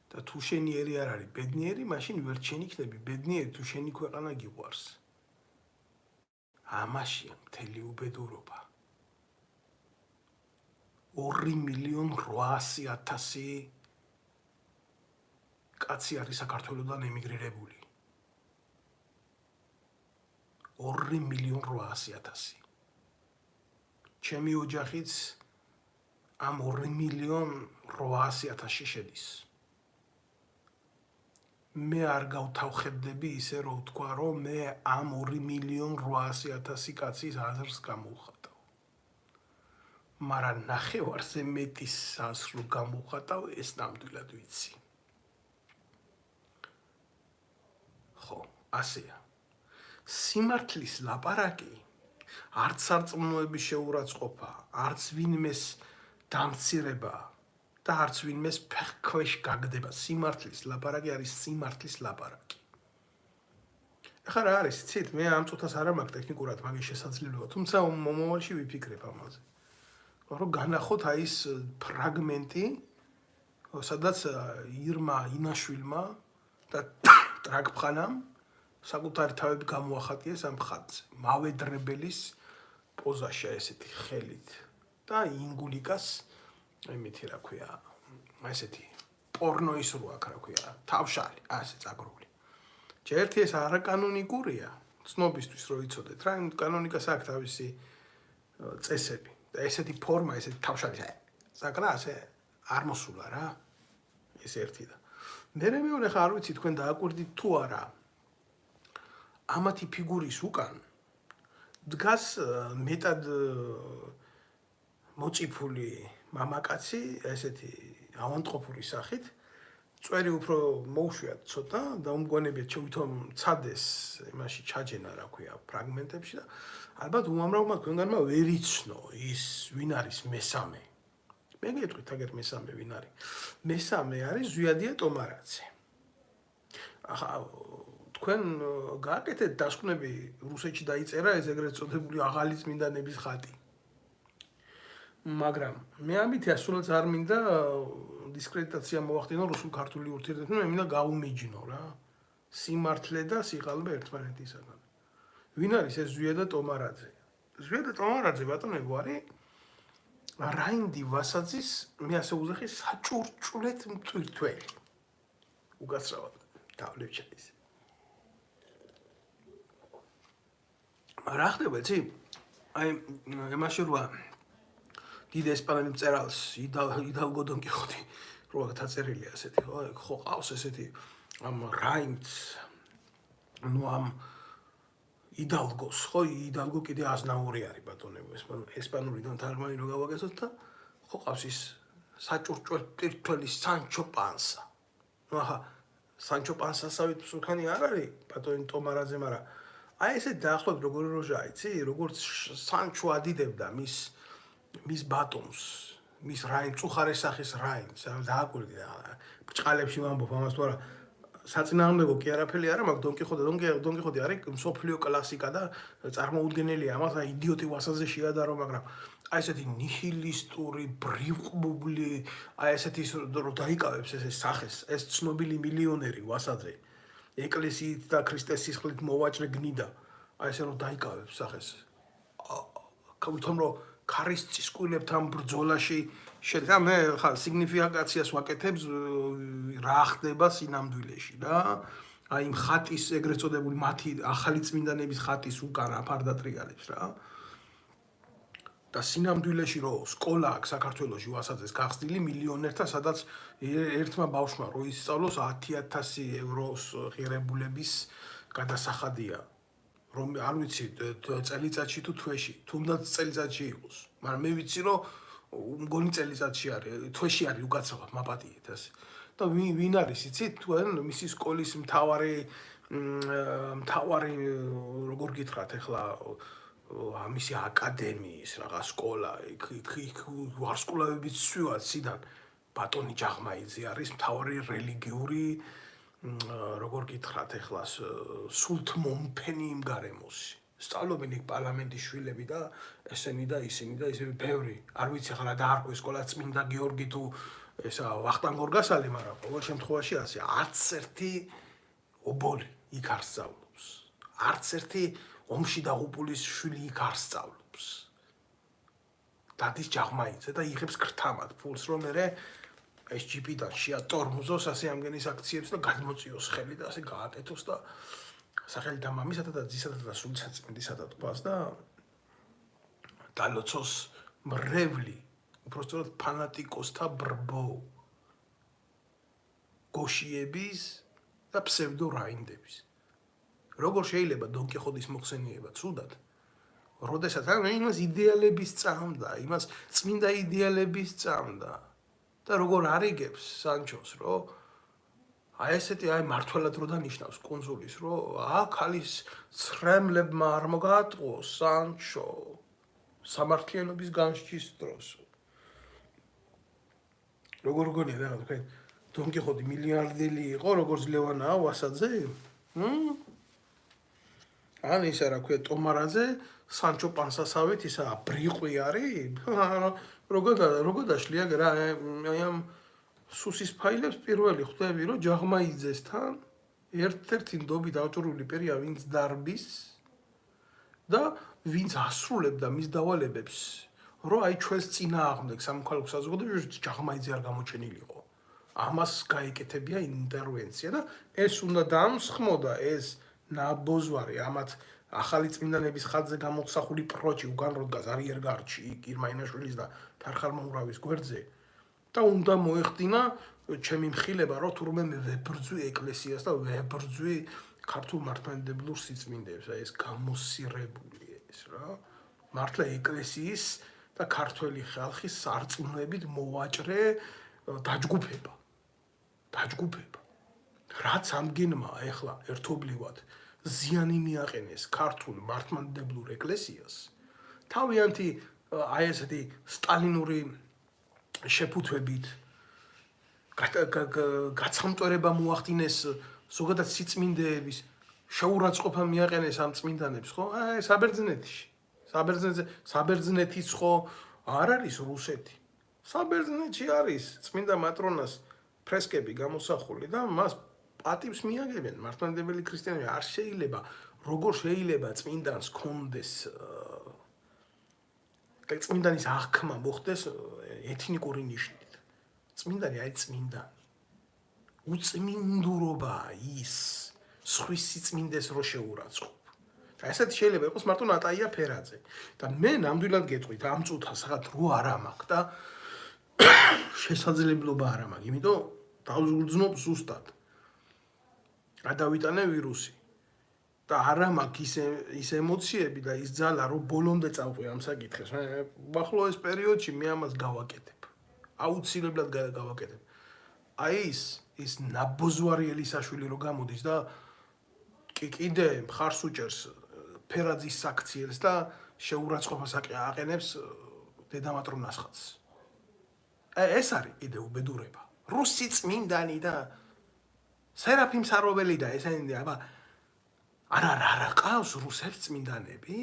და თუ შენი ერი არ არის ბედნიერი, მაშინ ვერ შენ იქნები ბედნიერი თუ შენი ქვეყანა გიყვარს. ამაშია მთელი უბედურობა. 2.800.000 კაცი არის საქართველოდან ემიგრირებული. 2.800.000. ჩემი ოჯახიც ამ 2.800.000-ში შედის. მე არ გავთავხედები ისე რომ ვთქვა რომ მე ამ 2.800.000 კაცის აზრს გამოვხატავ. მაგრამ ნახევარზე მეტის აზრს რომ გამოვხატავ, ეს ნამდვილად ვიცი. ხო, ასეა. სიმართლის ლაპარაკი არც სარწმუნოების შეურაცხყოფა, არც ვინმეს დამცირება და არც ვინმეს ფეხქვეშ გაგდება. სიმართლის ლაპარაკი არის სიმართლის ლაპარაკი. ახლა რა არის, იცით, მე ამ წუთას არ მაქვს ტექნიკურად მაგის შესაძლებლობა, თუმცა მომავალში ვიფიქრებ ამაზე. რომ განახოთ აი ეს ფრაგმენტი, სადაც ირმა ინაშვილმა და ტრაგფხანამ საკუთარი თავები გამოახატიეს ამ ხატზე. მავედრებელის პოზაში ესეთი ხელით და ინგულიკას იმითი რა ქვია, ესეთი პორნოის რო აქ რა ქვია, თავშალი, ასე წაგრული. ჯერთი ეს არაკანონიკურია, ცნობისთვის რო იცოდეთ რა, კანონიკას აქვს თავისი წესები და ესეთი ფორმა, ესეთი თავშალი საკრა ასე არ მოსულა რა. ეს ერთი და მეორე ხა არ ვიცი თქვენ დააკვირდით თუ არა. ამათი ფიგურის უკან დგას მეტად მოწიფული მამაკაცი, ესეთი ავანტყოფური სახით, წვერი უფრო მოუშვიათ ცოტა და უმგონებიათ ვითომ ცადეს იმაში ჩაჯენა რა ქვია ფრაგმენტებში და ალბათ უამრავმა თქვენგანმა ვერ იცნო ის ვინ არის მესამე. მე გეტყვით აგერ მესამე ვინ არის. მესამე არის ზვიადია ტომარაძე. ახლა თქვენ გააკეთეთ დასკვნები რუსეთში დაიწერა ეს ეგრეთ წოდებული აღალი წმინდანების ხატი. მაგრამ მე ამით ასულაც არ მინდა დისკრედიტაცია მოახდინო რუსულ-ქართული ურთიერთობებში, მე მინდა გავუმეჯნო რა. სიმართლე და სიყალბე ერთმანეთისაგან. ვინ არის ეს ზვიადა ტომარაძე? ზვიადა ტომარაძე ბატონებო არის რაინდი ვასაძის, მე ასე უძახი, საჭურჭულეთ მტვირთველი. უკაცრავად დავლევჩაის. რა ხდება, იცი? აი, იმაში როა დიდ ესპანელი მწერალს იდალგო დონ კიხოტი რო დაწერილია ასეთი, ხო ყავს ესეთი ამ რაინდს, ნუ ამ იდალგოს, ხო იდალგო კიდე აზნაური არის ბატონებო, ესპანურიდან თარგმანი რო გავაკეთოთ და ხო ყავს ის საჭურჭველ მტვირთველი სანჩო პანსა. ნუ ახლა სანჩო პანსასავით მსუქანი არ არის ბატონი ტომარაძე, მაგრამ აი ესე დაახლოებით როგორი როჟა იცი, როგორც სანჩო ადიდებდა მის ბატონს, მის რაინ წუხარეს სახის რაინს, დააკვირდი ბჭყალებში ვამბობ ამას თუ არა საწინააღმდეგო კი არაფერი არა მაქვს დონ კიხოტი არის მსოფლიო კლასიკა და წარმოუდგენელია ამას აი იდიოტი ვასაძე შეადარო, მაგრამ აი ესეთი ნიჰილისტური ბრიყვბუბლი, აი ესეთი რო დაიკავებს ეს სახეს, ეს ცნობილი მილიონერი ვასაძე ეკლესიით და ქრისტეს სისხლით მოვაჭრე გნიდა, აი ესე რომ დაიკავებს სახეს. ვითომ რომ ქარის წისკვილებთან ბრძოლაში შედგა მე ხა სიგნიფიკაციას ვაკეთებ რა ხდება სინამდვილეში რა აი იმ ხატის ეგრეთ წოდებული მათი ახალი წმინდანების ხატის უკან აფარდატრიალებს რა და სინამდვილეში რო სკოლა აქვს საქართველოში ვასაძეს გახსნილი მილიონერთა სადაც ერთმა ბავშვმა რო ისწავლოს 10,000 ევროს ღირებულების გადასახადია რომ არ ვიცი წელიწადში თუ თვეში თუნდაც წელიწადში იყოს მაგრამ მე ვიცი რომ მგონი წელიწადში არის თვეში არის უკაცრავად მაპატიეთ ასე და ვინ არის იცით თქვენ მისი სკოლის მთავარი როგორ გითხრათ ახლა ამისი აკადემიის რაღაც სკოლა იქ ვარსკვლავებით სვივა ციდან ბატონი ჯაღმაიძე არის მთავარი რელიგიური როგორ გითხრათ ახლა სულთ მომფენი იმ გარემოსი სწავლობენ იქ პარლამენტის შვილები და ესენი და ისინი და ისე ბევრი არ ვიცი ახლა დაარქვეს სკოლა წმინდა გიორგი თუ ესა ვახტანგ გორგასალი მაგრამ ყოველ შემთხვევაში ასე არც ერთი ობოლი იქ არ სწავლობს არც ერთი ომში დაღუპულის შვილი იქ არ სწავლობს დადის ჯაღმაიძე და იღებს ქრთამად ფულს რომ მე ეს ჯიპიდან შეატორმოზოს ასე ამგენის აქციებს და გადმოწიოს ხელი და ასე გააკეთოს და სახელი და მამისათა და ძისათა და სულთსაწმინდისათა თქვას და დალოცოს მრევლი უბრალოდ ფანატიკოსთა ბრბო გოშიების და ფსევდო რაინდების როგორ შეიძლება დონ კიხოტის მოხსენიება ცუდად როდესაც იმას იდეალების წამდა იმას წმინდა იდეალების წამდა და როგორ არიგებს სანჩოს რომ აი ესეთი აი მართლად რო დანიშნავს კონსულის რომ აქ არის ცრემლებმა არ მოგატყოს სანჩო სამართლიანობის განსჯის დროს როგორ გონია რა თქვენ დონ კიხოტი მილიარდელი იყო როგორც ლევანაა ვასაძე ან ისა რა ქვია ტომარაძე სანჩო პანსასავით ისა ბრიყვი არის როგორ დაშლია რა აი ამ სუსის ფაილებს პირველი ხვდები რომ ჯაღმაიძესთან ერთ-ერთი ნდობით აჭრული პერია ვინც დარბის და ვინც ასრულებდა მის დავალებებს რომ აი ჩვენს წინააღმდეგ სამოქალაქო საზოგადოებაში ჯაღმაიძე არ გამოჩენილიყო ამას გაეკეთებია ინტერვენცია და ეს უნდა დამსხმოდა ეს ნაბოძვარი ამათ ახალი წმინდანების ხატზე გამოსახული პროჭი უგან რო დგას არიერგარდში ირმაინაშვილის და თარხალმოურავის გვერდზე და უნდა მოეხდინა ჩემი მხილება რომ თურმე მე ვებრძვი ეკლესიას და ვებრძვი ქართულ მართლმადიდებლურ სიწმინდეებს აი ეს გამოსირებული ეს რა მართლა ეკლესიის და ქართველი ხალხის სარწმუნოებით მოვაჭრე დაჯგუფება რაც ამგენმა ახლა ერთობლივად ზიანი მიაყენეს ქართულ მართლმადიდებლურ ეკლესიას თავიანთი აი ესეთი სტალინური შეფუთვებით გაცამტვერება მოახდინეს ზოგადად სიწმინდეების შეურაცხყოფა მიაყენეს ამ წმინდანებს ხო აი საბერძნეთის ხო არ არის რუსეთი საბერძნეთში არის წმინდა მატრონას ფრესკები გამოსახული და მას პატივს მიაგებენ მართლმადიდებელი ქრისტიანები არ შეიძლება როგორ შეიძლება წმინდანს კონდეს წმინდანის აღქმა მოხდეს ეთნიკური ნიშნით წმინდანი აი წმინდანი უწმინდურობა ის სხვის სიწმინდეს რო შეურაცხყოფ და ესეთი შეიძლება იყოს მარტო ნატაია ფერაძე და მე ნამდვილად გეტყვით ამ წუთას რაღაც რო არ მაქვს და შესაძლებლობა არ მაქვს იმიტომ დავზგრძნობ ზუსტად გადავიტანე ვირუსი და არა მაქვს ის ემოციები და ის ძალა რომ ბოლომდე წავყვი ამ საკითხებს ახლო ეს პერიოდში მე ამას გავაკეთებ აუცილებლად გავაკეთებ აი ის ნაბოძვარი ელისაშვილი რო გამოდის და კიდე მხარს უჭერს ფერაძის საქციელს და შეურაცხყოფას აყენებს დედამატრონას ხატს ეს არის კიდე უბედურება რუსი წმინდანი და სერაფიმ საროველი და ესენი აბა არა ყავს რუსებს წმინდანები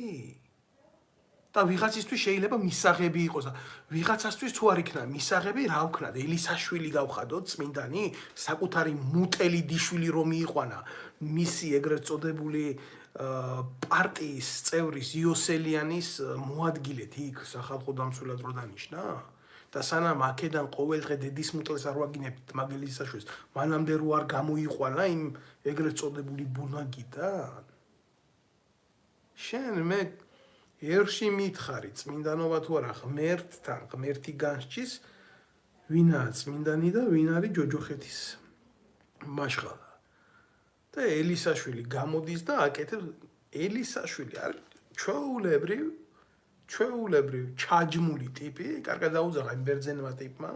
და ვიღაცისთვის შეიძლება მისაღები იყოს და ვიღაცასთვის თუ არ იქნა მისაღები რა ვქნათ ელისაშვილი გავხადოთ წმინდანი საკუთარი მუტელი დიშვილი რომ მიიყვანა მისი ეგრეთ წოდებული პარტიის წევრის იოსელიანის მოადგილეთ იქ სახალხო დამცველად რო დანიშნა და სანამ აქედან ყოველ დღე დედის მუტლს არ ვაგინებთ მაგელის საშუალებას მანამდე რო არ გამოიყვანა იმ ეგრეთ წოდებული ბუნაგიდან შენ მე ერში მითხარი წმინდანობა თუ არა ღმერთთან ღმერთი განსჭის ვინაა წმინდანი და ვინ არის ჯოჯოხეთის მაშხალა და ელისაშვილი გამოდის და აკეთებს ელისაშვილი არის ჩვეულებრივ ჩაჯმული ტიპი კარგად დაუძაღა იმ ბერძენმა ტიპმა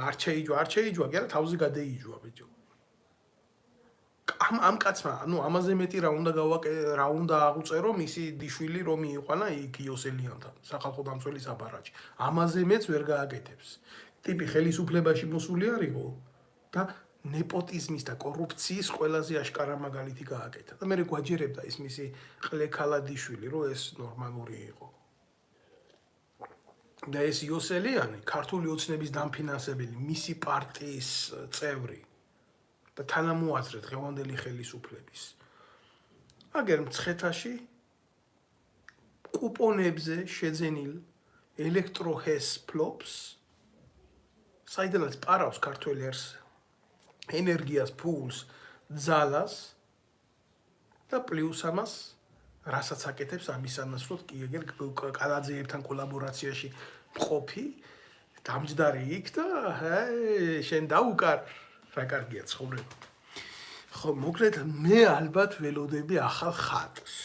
არ შეიჯვა კი არა თავზე გადაიჯვა ბიჭო ამ კაცმა ანუ ამაზე მეტი რა უნდა აღუწერო მისი დიშვილი რომ მიიყვანა იქ იოსელიანთან სახალხო დამცველის აპარატში ამაზე მეც ვერ გააკეთებს ტიპი ხელისუფლებაში მოსული არისო და ნეპოტიზმის და კორუფციის ყველაზე აშკარა მაგალითი გააკეთა და მე გვაჯერებდა ის მისი ყლექალა დიშვილი რომ ეს ნორმალური იყო და ეს იოსელიანი ქართული ოცნების დამფინანსებელი მისი პარტიის წევრი და თანამოაზრე დღევანდელი ხელისუფლების აგერ მცხეთაში კუპონებზე შეძენილ ელექტროჰეს ფლობს საიდანაც პარავს ქართველ ერს ენერგიას ფულს ძალას და პლუს ამას რასაც აკეთებს ამის ანაცვლოდ კი ეგერ კალაძეებთან კოლაბორაციაში მყოფი დამჯდარი იქ და შენ დაუკარ რა კარგია ცხოვრება ხო მოკლედ მე ალბათ ველოდები ახალ ხატს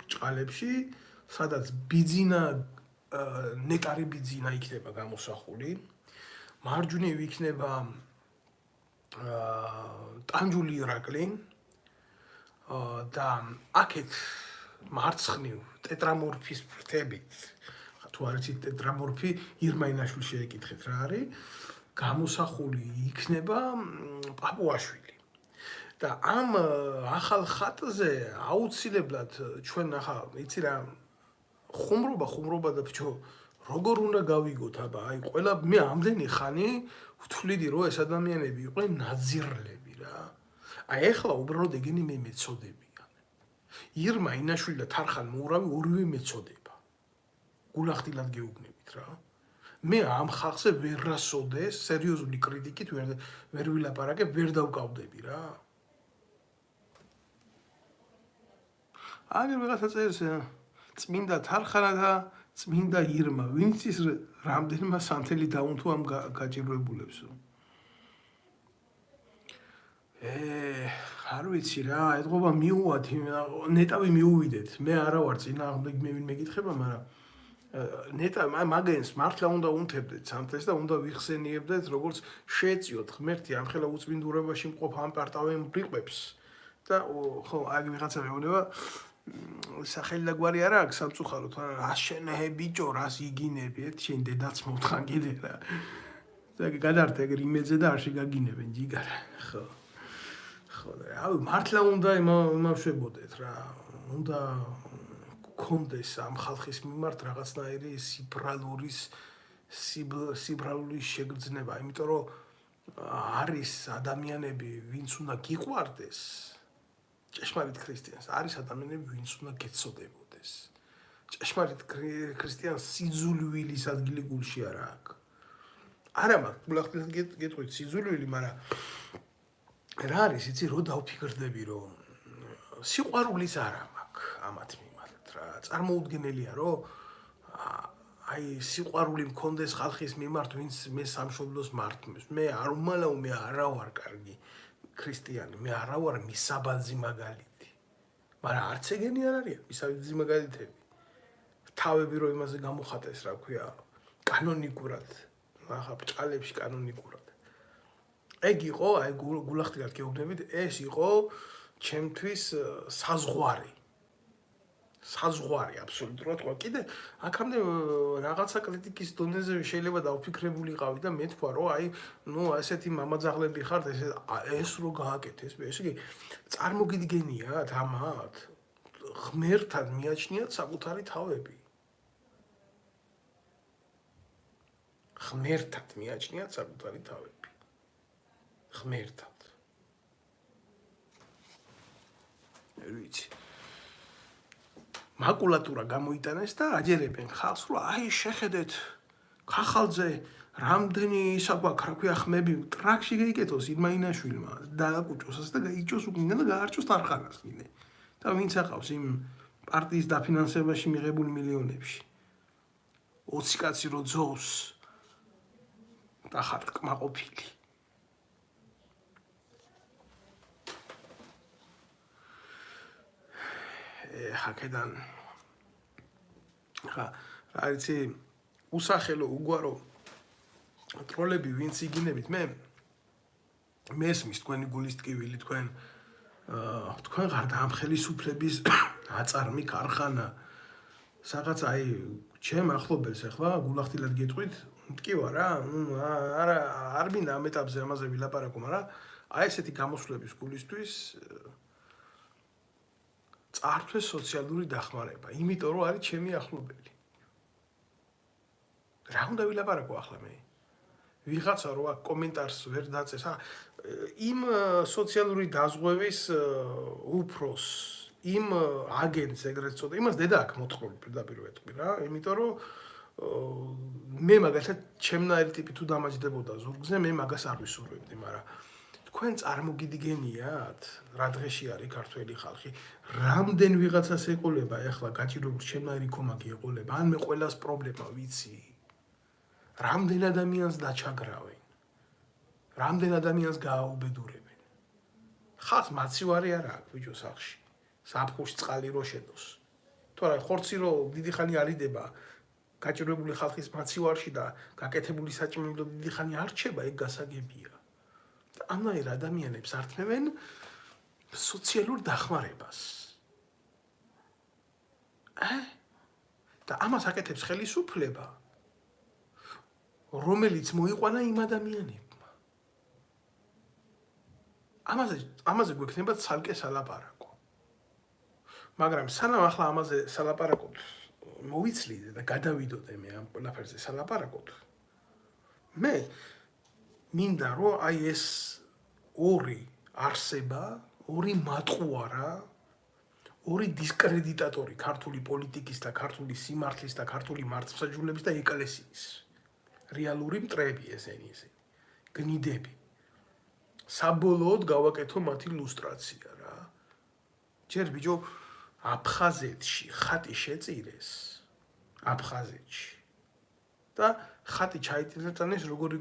ბჭყალებში სადაც ბიძინა ნეტარი ბიძინა იქნება გამოსახული მარჯვნივ იქნება ტანჯული ირაკლი და აქეთ მარცხნივ ტეტრამორფის ფრთებით თუ არ იცით ტეტრამორფი ირმაინაშვილს შეეკითხეთ რა არის გამოსახული იქნება პაპუაშვილი და ამ ახალ ხატზე აუცილებლად ჩვენ ახლა იცი რა ხუმრობა და ბჭო როგორ უნდა გავიგოთ აბა აი ყველა მე ამდენი ხანი ვთვლიდი რომ ეს ადამიანები იყვნენ ნაძირლები რა აი ეხლა უბრალოდ ეგენი მე მეწოდებიან ირმა ინაშვილი და თარხან მოურავი ორივე მეწოდება გულახდილად გეუბნებით რა მე ამ ხალხზე ვერ რასოდეს სერიოზული კრიტიკით ვერ ვილაპარაკებ ვერ დავკავდები რა აგერ ვიღაცა წერს წმინდა თარხანა და წმინდა ირმა ვინც ის რამდენმა სანთელი დაუნთო ამ გაჭირვებულებსო არ ვიცი რა ეთყობა მიუვათ ნეტავი მიუვიდეთ მე არა ვარ წინააღმდეგ მე ვინ მეკითხება მაგრამ ნეტა მაგენს მართლა უნდა უნთებდეთ სანთელს და უნდა ვიხსენიებდეთ როგორც შეეწიოთ ღმერთი ამ ხელა უწმინდურებაში მყოფ ამ პარტავენ ბრიყვებს და ხო აი ვიღაცა მეუბნება სახელი და გვარი არა აქვს სამწუხაროდ რა შენეე ბიჭო რას იგინები შენ დედაც მოთხან კიდე რა და გადართ ეგ იმედზე და არ შეგაგინებენ ჯიგარა ხო აი მართლა უნდა იმავშებოდეთ რა უნდა გქონდეს ამ ხალხის მიმართ რაღაცნაირი სიბრალური შეგრძნება იმიტომ რომ არის ადამიანები ვინც უნდა გიყვარდეს ჭეშმარიტ ქრისტიანს არის ადამიანები ვინც უნდა გეცოდებოდეს ჭეშმარიტ ქრისტიანს სიძულვილის ადგილი გულში არა აქვს არა მაქვს გულახდილად გეტყვით სიძულვილი მაგრამ რა არის იცი რო დავფიქრდები რომ სიყვარულის არა მაქვს ამათ მიმართ რა წარმოუდგენელია რომ აი სიყვარული მქონდეს ხალხის მიმართ ვინც მე სამშობლოს მართმევს მე არ უმალავ მე არა ვარ კარგი ქრისტიანი მე არა ვარ მისაბაძი მაგალითი მაგრამ არც ეგენი არ არის მისაბაძი მაგალითები თავები რომ იმაზე გამოხატეს რა ქვია კანონიკურად ახლა ბჭყალებში კანონიკურად ეგ იყო აი გულახდილად გეუბნებით ეს იყო ჩემთვის საზღვარი აბსოლუტურად ყო კიდე აქამდე რაღაცა კრიტიკის დონეზე შეიძლება დავფიქრებულიყავი და მე თქვა რომ აი ნუ ესეთი მამაძაღლები ხართ ეს რო გააკეთეს ესე იგი წარმოგიდგენიათ ამათ ღმერთად მიაჩნიათ საკუთარი თავები ღმერთად მიაჩნიათ საკუთარი თავები ღმერთად არ ვიცი მაკულატურა გამოიტანეს და აჯერებენ ხალხს, რომ აი შეხედეთ ხახალძე რამდენი ისა გვაქვს, რა ქვია ხმები, ტრაქში გაიკეთოს ირმაინაშვილმა, დააკუჭოს და გაიჭოს უკინა და გაარჩოს თარხანას კიდე. და ვინც aqავს იმ პარტიის დაფინანსებაში მიღებულ მილიონებში. 20 კაცი რო ძოვს და ხარ კმაყოფილი. აქედან ხა რა იცი უსახელო უგვარო ტროლები ვინც იგინებით მე მესმის თქვენი გულის ტკივილი თქვენ ხარ დამხელისუფლების აწარმი ქარხანა რაღაც აი ჩემ ახლობელს ახლა გულახდილად გეტყვით მტკივა რა არა არ მინდა ამ ეტაპზე ამაზე ვილაპარაკო მაგრამ აი ესეთი გამოსვლების გულისთვის წართვეს სოციალური დახმარება იმიტომ რომ არის ჩემი ახლობელი რა უნდა ვილაპარაკო ახლა მე ვიღაცა რო აქ კომენტარს ვერ დაწეს იმ სოციალური დაზღვევის უფროს იმ აგენტს ეგრეთ წოდა იმას დედა აქვს მოთხრობილი პირდაპირ ვეთქვი რა იმიტომ რომ მე მაგალითად ჩემნაირი ტიპი თუ დამაჯდებოდა ზურგზე მე მაგას არ ვისურვებდი მაგრამ თქვენ წარმოგიდგენიათ რა დღეში არის ქართველი ხალხი რამდენ ვიღაცას ეყოლება ეხლა გაჭირებული ჩემნაირი კომაგი ეყოლება ან მე ყველას პრობლემა ვიცი რამდენ ადამიანს დაჩაგრავენ რამდენ ადამიანს გააუბედურებენ ხალხს მაცივარი არ აქვს ბიჭო სახში საფხურში წყალი რო შედოს თორე ხორცი რო დიდი ხანი არიდება გაჭირებული ხალხის მაცივარში და გაკეთებული საჭმელო დიდი ხანი არ რჩება ეგ გასაგებია და ამაერ ადამიანებს ართმევენ სოციალურ დახმარებას და ამას აკეთებს ხელისუფლება რომელიც მოიყვანა იმ ადამიანებმა ამაზე გვექნება ცალკე სალაპარაკო მაგრამ სანამ ახლა ამაზე სალაპარაკოთ მოვიცლიდე და გადავიდოდე მე ამ ყველაფერზე სალაპარაკოთ მე მინდა რომ აი ეს ორი არსება ორი მატყუარა ორი დისკრედიტატორი ქართული პოლიტიკის და ქართული სიმართლის და ქართული მართლმსაჯულების და ეკლესიის რეალური მტრები ესენი გნიდები საბოლოოდ გავაკეთო მათი ლუსტრაცია რა ჯერ ბიჭო აფხაზეთში ხატი შეწირეს აფხაზეთში და ხატი ჩაიტანეს როგორი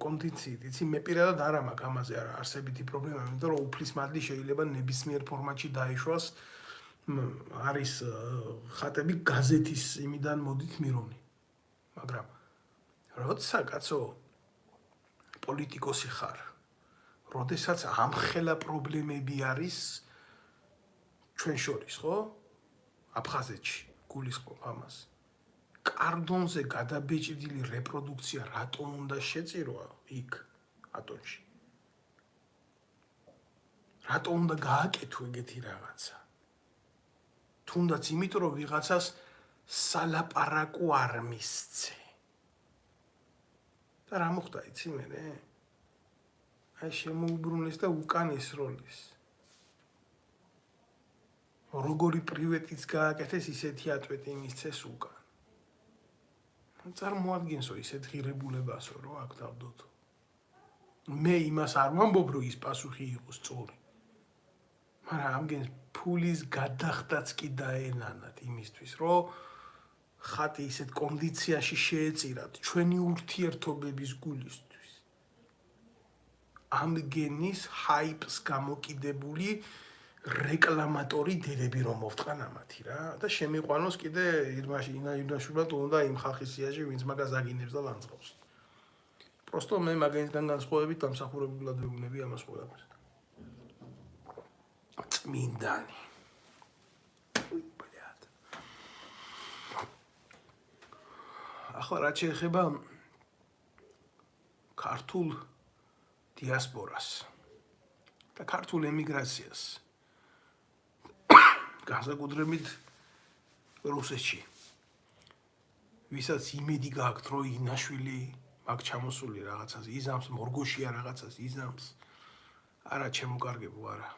კონდიციით იცი მე პირადად არ მაქვს ამაზე არა არსებითი პრობლემა იმიტომ რომ უფლის მადლი შეიძლება ნებისმიერ ფორმატში დაიშვას არის ხატები გაზეთის იმიდან მოდით მირონი მაგრამ როცა კაცო პოლიტიკოსი ხარ როდესაც ამხელა პრობლემები არის ჩვენ შორის ხო აფხაზეთში გულისხმობ ამას კარდონზე გადაბეჭდილი რეპროდუქცია რატომ უნდა შეწირვა იქ ატონში რატომ უნდა გააკეთო ეგეთი რაღაცა თუნდაც იმიტომ რომ ვიღაცას სალაპარაკო არ მისცე და რა მოხდა იცი მე აი შემოუბრუნეს და უკან ესროლეს როგორი პრივეტიც გააკეთეს ისეთი ატვეტი მისცეს უკან წარმოადგენსო ისეთ ღირებულებასო რომ აქ დავდოთ მე იმას არ ვამბობ რომ ის პასუხი იყოს სწორი მაგრამ ამგენ ფულის გადახდაც კი დაენანათ იმისთვის რომ ხატი ისეთ კონდიციაში შეეწირათ ჩვენი ურთიერთობების გულისთვის ამგენის ჰაიპს გამოკიდებული რეკლამატორი დედები რომ მოვთყან ამათი რა და შემიყვანოს კიდე ირმაშვილად უნდა იმ ხალხის სიაში ვინც მაგას აგინებს და ლანძღავს პროსტო მე მაგენიდან განსხვავებით დამსახურებულად ვეუბნები ამას ყველაფერს წმინდანი ახლა რაც შეეხება ქართულ დიასპორას და ქართულ ემიგრაციას განსაკუთრებით რუსეთში ვისაც იმედი გააქვთ რომ ინაშვილი მაგ ჩამოსული რაღაცას იზამს მორგოშია რაღაცას იზამს არა ჩემო კარგებო არა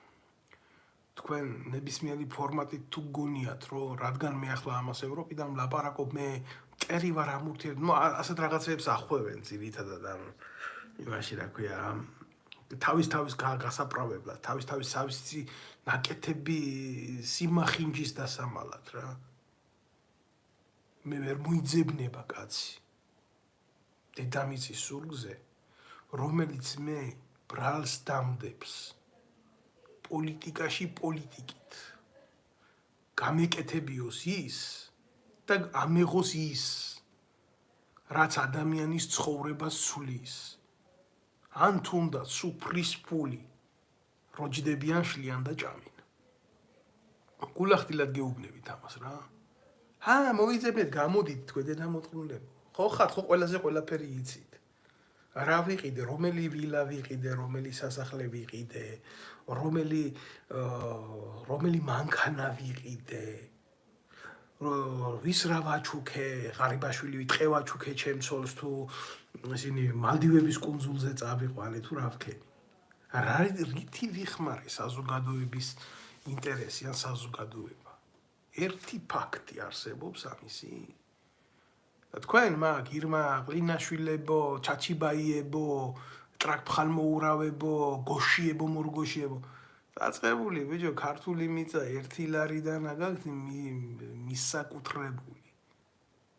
თქვენ ნებისმიერი ფორმატით თუ გგონიათ, რომ რადგან მე ახლა ამას ევროპიდან ვლაპარაკობ, მე მტერი ვარ ამ ურთიერთ, ну ასეთ რაღაცებს ახვევენ ძირითადად ამ იმაში რა ქვია, თავის გასაправებლად, თავის თავისი ნაკეთები სიმახინჯის დასამალად რა. მე ვერ მოიძებნება კაცი დედამიწის სულგზე, რომელიც მე ბრალს დამდებს პოლიტიკაში პოლიტიკით. გამეკეთებიოს ის და ამეღოს ის, რაც ადამიანის ცხოვრებას ცვლის. ან თუნდაც სუფრის ფული როჯდებიან შლიან და ჭამენ. გულახდილად გეუბნებით ამას რა. მოიძებნეთ, გამოდით თქვენ დედამოწყვილებო. ხო ხართ, ხო ყველაზე ყველაფერი იცით. რა ვიყიდე, რომელი ვილა ვიყიდე, რომელი სასახლე ვიყიდე, რომელი მანქანა ვიყიდე, ვის რა ვაჩუქე, ღარიბაშვილი ვიტყე ვაჩუქე ჩემცოლს თუ ისინი მალდივების კუნძულზე წავიყვანე თუ რა ვქენი. რითი ვიხმარე საზოგადოების ინტერესი ან საზოგადოება. ერთი ფაქტი არსებობს ამისი. და თქვენ მაგ ირმა ყლინაშვილებო, ჩაჩიბაიებო, ტრაკფხალმოურავებო, გოშიებო, მორგოშიებო. დაწყებული ბიჭო, ქართული მიწა 1 ლარიდან აგაქვთ მისაკუთრებული.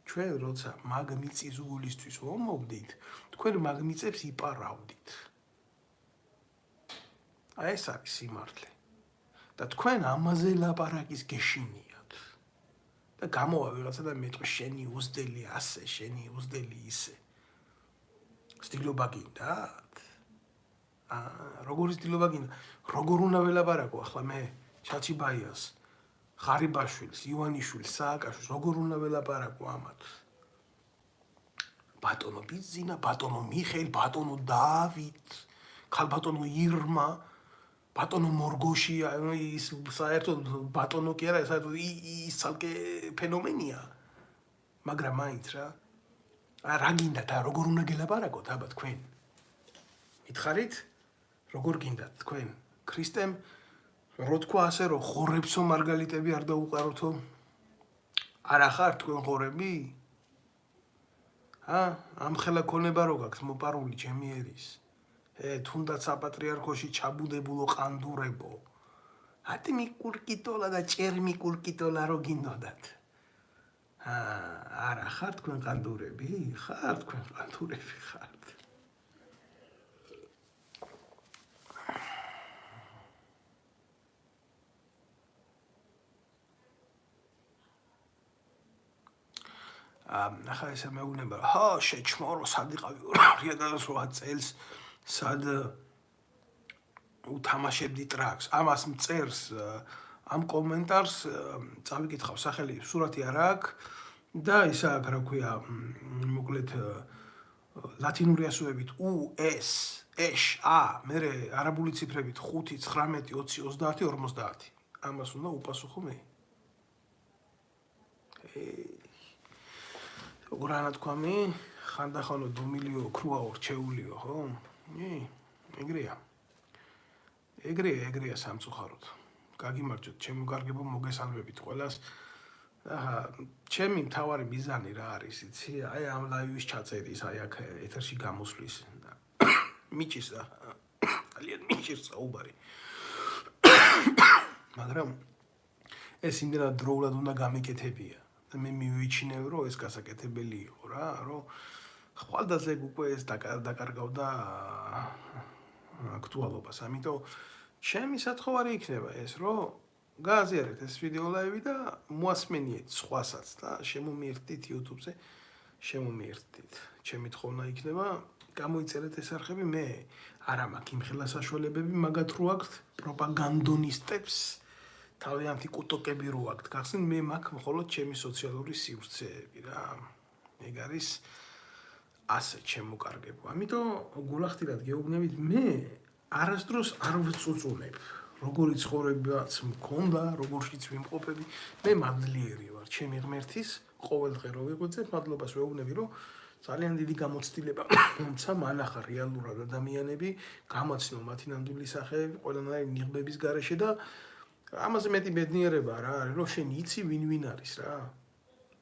ჩვენ როცა მაგ მიწის გულისთვის ვომოვდით, თქვენ მაგ მიწებს იპარავდით. აი ეს არის სიმართლე. და თქვენ ამაზე ლაპარაკის გეშინიათ. და გამოვა ვიღაცა და მეტყვი შენი უზდელი ასე, შენი უზდელი ისე. სტილობა გინდათ? როგორი სტილობა გინდა? როგორ უნდა ველაპარაკო ახლა მე ჩაჩიბაიას, ღარიბაშვილს, ივანიშვილს, სააკაშვილს, როგორ უნდა ველაპარაკო ამათ? ბატონო ბიზინა, ბატონო მიხეილ, ბატონო დავით, ქალბატონო ირმა, ბატონო მორგოშია, ის საერთოდ ბატონო კი არა, საერთოდ ის ცალკე ფენომენია. მაგრამ მაინც რა. რა გინდათ, როგორ უნდა გელაპარაკოთ აბა თქვენ? მითხარით? როგორ გინდათ თქვენ? ქრისტემ რო თქვა ასე რომ ხორებსო მარგალიტები არ დაუყაროთო? არა ხარ თქვენ ხორები? ამხელა ქონება რო გაქვთ მოპარული ჩემი ერის. თუნდაც საპატრიარქოში ჩაბუდებულო ყანდურებო. ატიმი კურკიტოლა და ჭერმი კურკიტოლა რო გინდოდათ. არა ხარ თქვენ ყანდურები? ხარ თქვენ ყანდურები ხართ. ახლა ესე მეუბნება, შეჩმორო, სად იყავი 2008 წელს, სად უთამაშებდი ტრაქს. ამას მწერს, ამ კომენტარს წავიკითხავ სახელი, სურათი არ აქვს და ისა აქვს, რა ქვია, მოკლედ ლათინური ასოებით US, A, მერე არაბული ციფრებით 5, 19, 20, 30, 50. ამას უნდა უპასუხო მე. როგორ ანათქვამი, ხანდახანო დომილიო, ქრუაო, რჩეულიო, ხო? ეგრეა სამწუხაროდ. გაგიმარჯოთ, ჩემო კარგებო, მოგესალმებით ყველას. ჩემი მთავარი მიზანი რა არის, იცი? აი ამ ლაივის ჩაწერის, აი აქ ეთერში გამოსვლის. მიჭირს და ძალიან მიჭირს საუბარი. მაგრამ ეს იმდენად დროულად უნდა გამეკეთებია. და მე მივიჩინებ, რომ ეს გასაკეთებელი იყო რა, რომ ხვალდაზე უკვე ეს დაკარგავდა აქტუალობას. ამიტომ ჩემი სათხოვარი იქნება ეს, რომ გააზიარეთ ეს ვიდეო ლაივი და მოასმენიეთ სხვასაც და შემომიერთდით YouTube-ზე, შემომიერთდით. ჩემი თხოვნა იქნება, გამოიწერეთ ეს არხები, მე არ მაქვს იმხელა საშუალებები, მაგათ რო აქვთ პროპაგანდონისტებს თავიანთი კუტოკები რო აქვთ გახსნით, მე მაქვს მხოლოდ ჩემი სოციალური სივრცეები რა. ეგ არის ასე შემოკარგებო. ამიტომ გულახდილად გეუბნებით, მე არასდროს არ ვწუწუნებ. როგორი ცხოვრებაც მქონდა, როგორშიც ვიმყოფები, მე მადლიერი ვარ ჩემი ღმერთის, ყოველ დღე რო ვიღვიძებ, მადლობას ვეუბნები, რომ ძალიან დიდი გამოცდილება მომცა მანახა რეალურად ადამიანები, გამაცნო მათი ნამდვილი სახეები, ყველანაირი ნიღბების გარეშე და ამაზე მეტი ბედნიერება რა არის, რომ შენ იცი ვინ არის რა.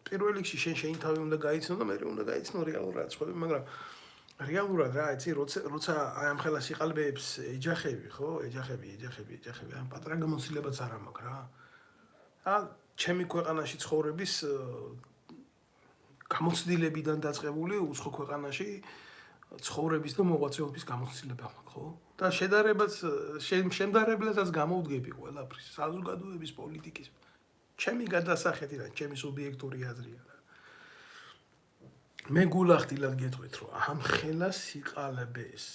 პირველ რიგში შენ შენი თავი უნდა გაიცნო და მე უნდა გაიცნო რეალურად სხვა, მაგრამ რეალურად რა, იცი, როცა აი ამ ხელა სიყალბეებს ეჯახები, ხო? ეჯახები, ამ პატრა გამოცდილებაც არ მაქვს რა. ჩემი ქვეყანაში ცხოვრების გამოცდილებიდან დაწყებული უცხო ქვეყანაში ცხოვრების და მოღვაწეობის გამოცდილება მაქვს, ხო? და შემდარებლებსაც გამოვდგები ყველაფრის, საზოგადოების, პოლიტიკის. ჩემი გადასახედიდან, ჩემი სუბიექტური აზრია. მე გულახდილად გეტყვით, რომ ამ ხელა სიყალბეს,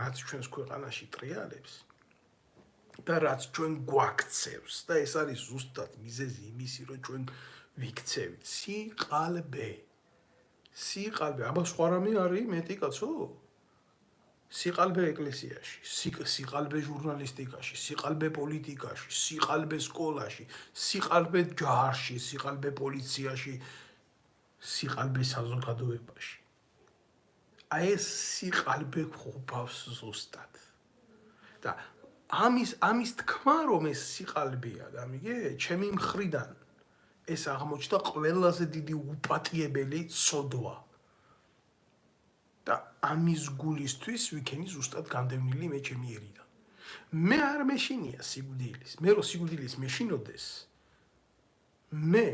რაც ჩვენს ქვეყანაში ტრიალებს და რაც ჩვენ გვაქცევს და ეს არის ზუსტად მიზეზი იმისი, რომ ჩვენ ვიქცევით სიყალბე. აბა სხვა რამე არის მეტი კაცო? სიყალბე ეკლესიაში, სიყალბე ჟურნალისტიკაში, სიყალბე პოლიტიკაში, სიყალბე სკოლაში, სიყალბე ჯარში, სიყალბე პოლიციაში, სიყალბე საზოგადოებაში. აი ეს სიყალბე ხუბავს ზუსტად. და ამის თქმა რომ ეს სიყალბეა, გამიგე, ჩემი მხრიდან ეს აღმოჩნდა ყველაზე დიდი უპატიებელი ცოდვა. და ამის გულისთვის ვიქენი ზუსტად განდევნილი მე ჩემი ერიდან. მე არ მეშინია სიკვდილის. მე რო სიკვდილის მეშინოდეს, მე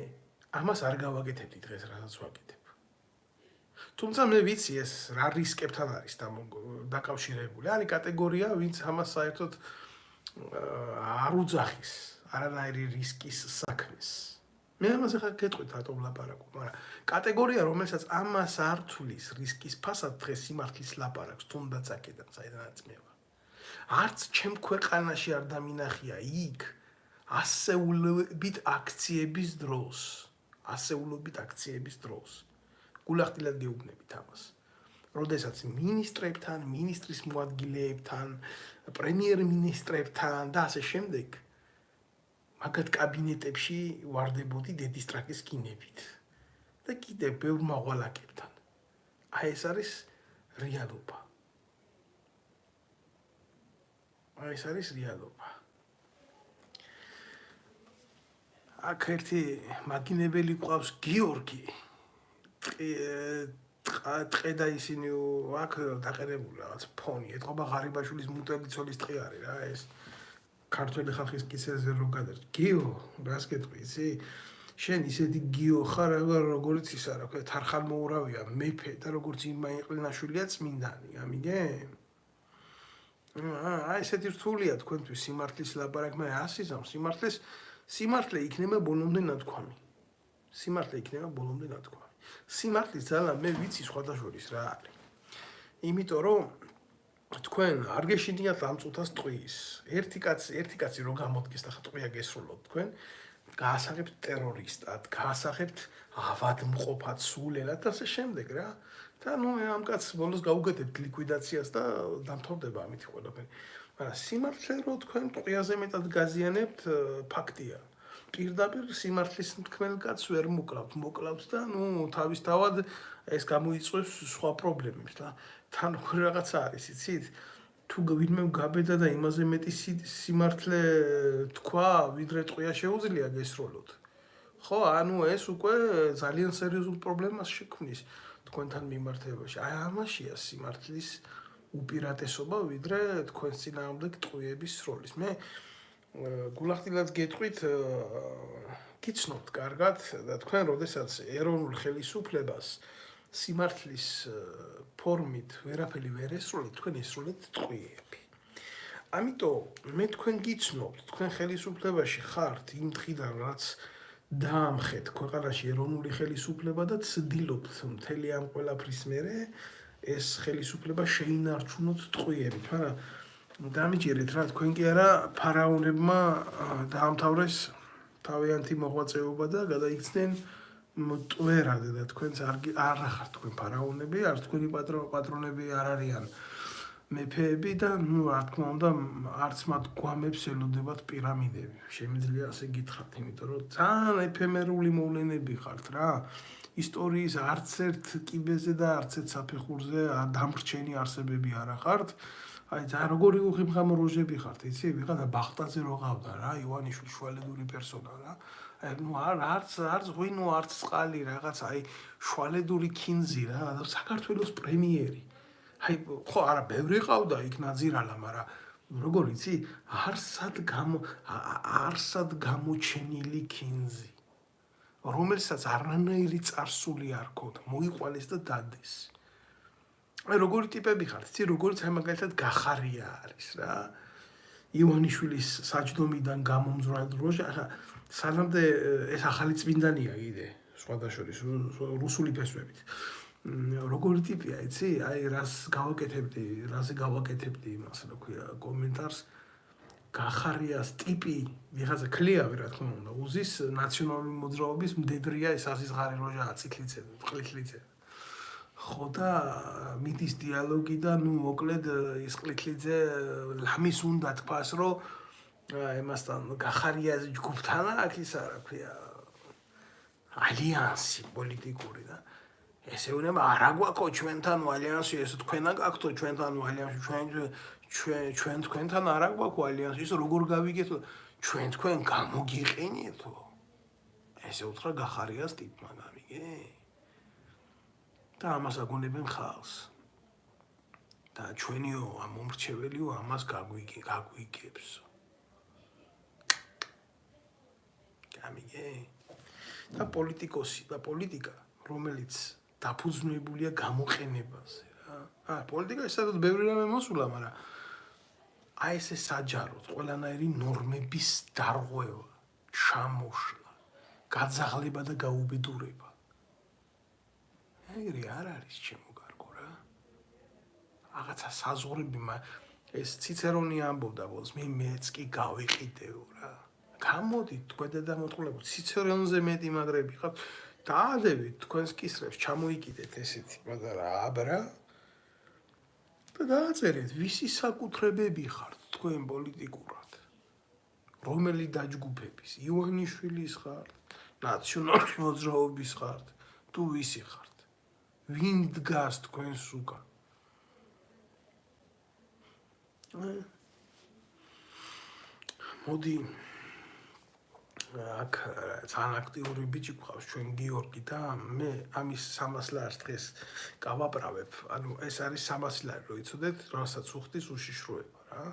ამას არ გავაკეთებდი დღეს, რასაც ვაკეთებ. თუმცა მე ვიცი ეს რა რისკებთან არის დაკავშირებული. არის კატეგორია, ვინც ამას საერთოდ არ უძახის არანაირი რისკის საქმეს. მე ამაზე ხარ გეტყვით რატომ ლაპარაკობ, მაგრამ კატეგორია, რომელსაც ამას არ თulis რისკის ფასად დღეს სიმართლის ლაპარაკს, თუნდაც აქედან საიდანაც მევა. არც ჩემ ქვეყანაში არ დამინახია იქ ასეულობით აქციების დროს. გულახდილად გეუბნებით ამას. როდესაც მინისტრებთან, მინისტრის მოადგილეებთან, პრემიერ-მინისტრებთან და ასე შემდეგ მაგათ კაბინეტებში ვარდებოდი დედისტრაკის კინებით და კიდევ ბევრ მაღალაკებთან. აი ეს არის რეალობა. აქ ერთი მაგინებელი ყავს გიორგი. ტყე და ისინი აქ დაყენებული რაღაც ფონი. ეთყობა ღარიბაშვილის მუტებიცოლის ტყე არის რა ეს. ქართველი ხალხის კისერზე რო გადარ. გიო, რას გეტყვი, იცი? შენ ისეთი გიო ხარ, როგორც ის არა, თარხალმოურავია, მეფე და როგორც იმაიყლინაშვილია წმინდანი, გამიგე? აი ესეთი რთულია თქვენთვის სიმართლის ლაპარაკი, მე ასიზამ სიმართლე იქნება ბოლომდე ნათქვამი. სიმართლის ძალა მე ვიცი სხვადასხვაის რა არის. იმიტომ რომ თქვენ არ გეშინიათ ამ წუთას ტყუის. ერთი კაცი რო გამოდგეს და ტყუია გესროლოთ თქვენ, გაასახებთ ტერორისტად, გაასახებთ ავადმყოფად, სულელად და ასე შემდეგ რა. და ამ კაცს ბოლოს გაუგებთ ლიკვიდაციას და დამთავრდება ამით ყველაფერი. მაგრამ სიმართლე რო თქვენ ტყუიაზე მეტად გაზიანებთ, ფაქტია. პირდაპირ სიმართლის მთქმელ კაცს ვერ მოკლავთ და თავისთავად ეს გამოიწვევს სხვა პრობლემებს და თან რაღაცა არის, იცით? თუ ვინმე გაბედა და იმაზე მეტი სიმართლე თქვა, ვიდრე ტყუია შეუძლია გესროლოთ. ხო, ეს უკვე ძალიან სერიოზულ პრობლემას შექმნის თქვენთან მიმართებაში. აი ამაშია სიმართლის უპირატესობა, ვიდრე თქვენს წინააღმდეგ ტყუიების სროლის. მე გულახდილად გეტყვით, გიცნობთ კარგად და თქვენ როდესაც ეროვნულ ხელისუფლებას სიმართლის ფორმით ვერაფერი ვერ ესროლით, თქვენ ესროლეთ ტყუიები. ამიტომ მე თქვენ გიცნობთ, თქვენ ხელისუფლებაში ხართ იმ დღიდან, რაც დაამხეთ ქვეყანაში ეროვნული ხელისუფლება და ცდილობთ მთელი ამ ყველაფრის მერე ეს ხელისუფლება შეინარჩუნოთ ტყუიებით, მაგრამ დამიჯერეთ რა, თქვენ კი არა ფარაონებმა დაამთავრეს თავიანთი მოღვაწეობა და გადაიქცნენ მტვერად და თქვენც არ ხართ თქვენ ფარაონები, არც თქვენი პატრონები არ არიან მეფეები და რა თქმა უნდა არც მათ გვამებს ელოდებათ პირამიდები. შემიძლია ასე გითხრათ, იმიტომ რომ ძალიან ეფემერული მოვლენები ხართ რა. ისტორიის არც ერთ კიბეზე და არც ერთ საფეხურზე დამრჩენი არსებები არ ხართ. აი ძალიან როგორი უხიმხამო როჟები ხართ, იცი? ვიღაცა ბახტაძე რო ყავდა რა, ივანიშვილი შვალედური პერსონა რა. აი ნუ არც ღვინო, არც წყალი რაღაც, აი შვალედური ქინძი რა, საქართველოს პრემიერი. აი ხო არა, ბევრი ყავდა იქ ნაძირალა, მაგრამ როგორ იცი? არსად გამოჩენილი ქინძი, რომელსაც არანაირი წარსული არ ქონდა, მოიყვანეს და დადეს. აი როგორი ტიპები ხართ, იცი, როგორც აი მაგალითად გახარია არის რა. ივანიშვილის საჯდომიდან გამომძვრალ დროშა, ახლა სანამდე ეს ახალი წმინდანია კიდე, სხვადასხვა რუსული ფესვებით. როგორი ტიპია, იცი? აი რაზე გავაკეთებდი იმას, რა ქვია, კომენტარს. გახარიას ტიპი, ვიღაცა ქლიავი რა თქმა უნდა, უზის ნაციონალური მოძრაობის მდედრია ეს ასიზღარი როჟაა ციკლიცე, ყლითლიძე. ხო და მიდის დიალოგი და ნუ მოკლედ ის ყლითლიძე ლამის უნდა თქვას, რომ ემასთან გახარიას ჯგუფთან აქ ისა რა ქვია ალიანსი პოლიტიკური და ესე უნდა არა გვაქვს ჩვენთან ალიანსი, ეს თქვენა გაქვთ ჩვენთან ალიანსი, ჩვენ თქვენთან არა გვაქვს ალიანსი, ის როგორ გავიგეთო ჩვენ თქვენ გამოგიყენიეთო. ესე უთხრა გახარიას ტიპმა, გამიგე? და ამას აგონებენ ხალხს. და ჩვენიო ამომრჩეველიო ამას გაგვიგებს. გამიგე? და პოლიტიკოსი და პოლიტიკა, რომელიც დაფუძნებულია გამოყენებაზე რა. პოლიტიკა ისედაც ბევრი რამე მოსულა, მაგრამ აი ესე საჯაროდ ყველანაირი ნორმების დარღვევა, ჩამოშლა, გაძაღლება და გაუბედურება. ეგრე არ არის ჩემო კარგო რა. რაღაცა საზღვრები ეს ციცერონი ამბობდა ბოლოს, მეც კი გავიყიდეო რა. გამოდით თქვენ დედამოწყვილებო, ციცერონზე მეტი მაგრები ხართ, დაადებით თქვენს კისრებს, ჩამოიკიდეთ ესეთი პატარა აბრა და დააწერეთ, ვისი საკუთრებები ხართ თქვენ პოლიტიკურად, რომელი დაჯგუფების, ივანიშვილის ხართ, ნაციონალური მოძრაობის ხართ, თუ ვისი ხართ. ვინ დგას თქვენს უკან? მოდი აქ ძალიან აქტიური ბიჭი გვყავს ჩვენ გიორგი და მე ამის 300 ლარს დღეს გავაправებ. ანუ ეს არის 300 ლარი, რო იცოდეთ, რასაც უხდის უშიშროება რა.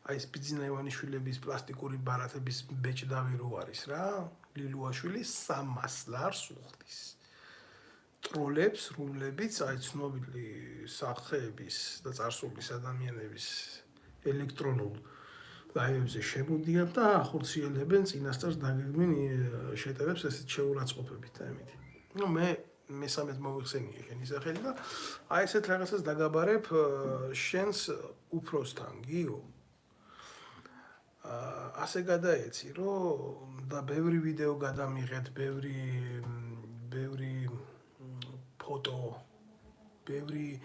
აი ეს ბიძინა ივანიშვილების პლასტიკური ბარათების ბეჭდავი რო არის რა, ლილუაშვილი 300 ლარს უხდის. ტროლებს, რომლებიც აი ცნობილი სახეების და წარსულის ადამიანების ელექტრონულ ლაივებზე შემოდიან და ახორციელებენ წინასწარ დაგეგმილ შეტევებს ესეთ შეურაცხყოფებით და ამით. ნუ მე მესამედ მოვიხსენია შენი სახელი და აი ესეთ რაღაცას დაგაბარებ შენს უფროსთან, გიო. ასე გადაეცი, რომ და ბევრი ვიდეო გადამიღეთ, ბევრი ფოტო, ბევრი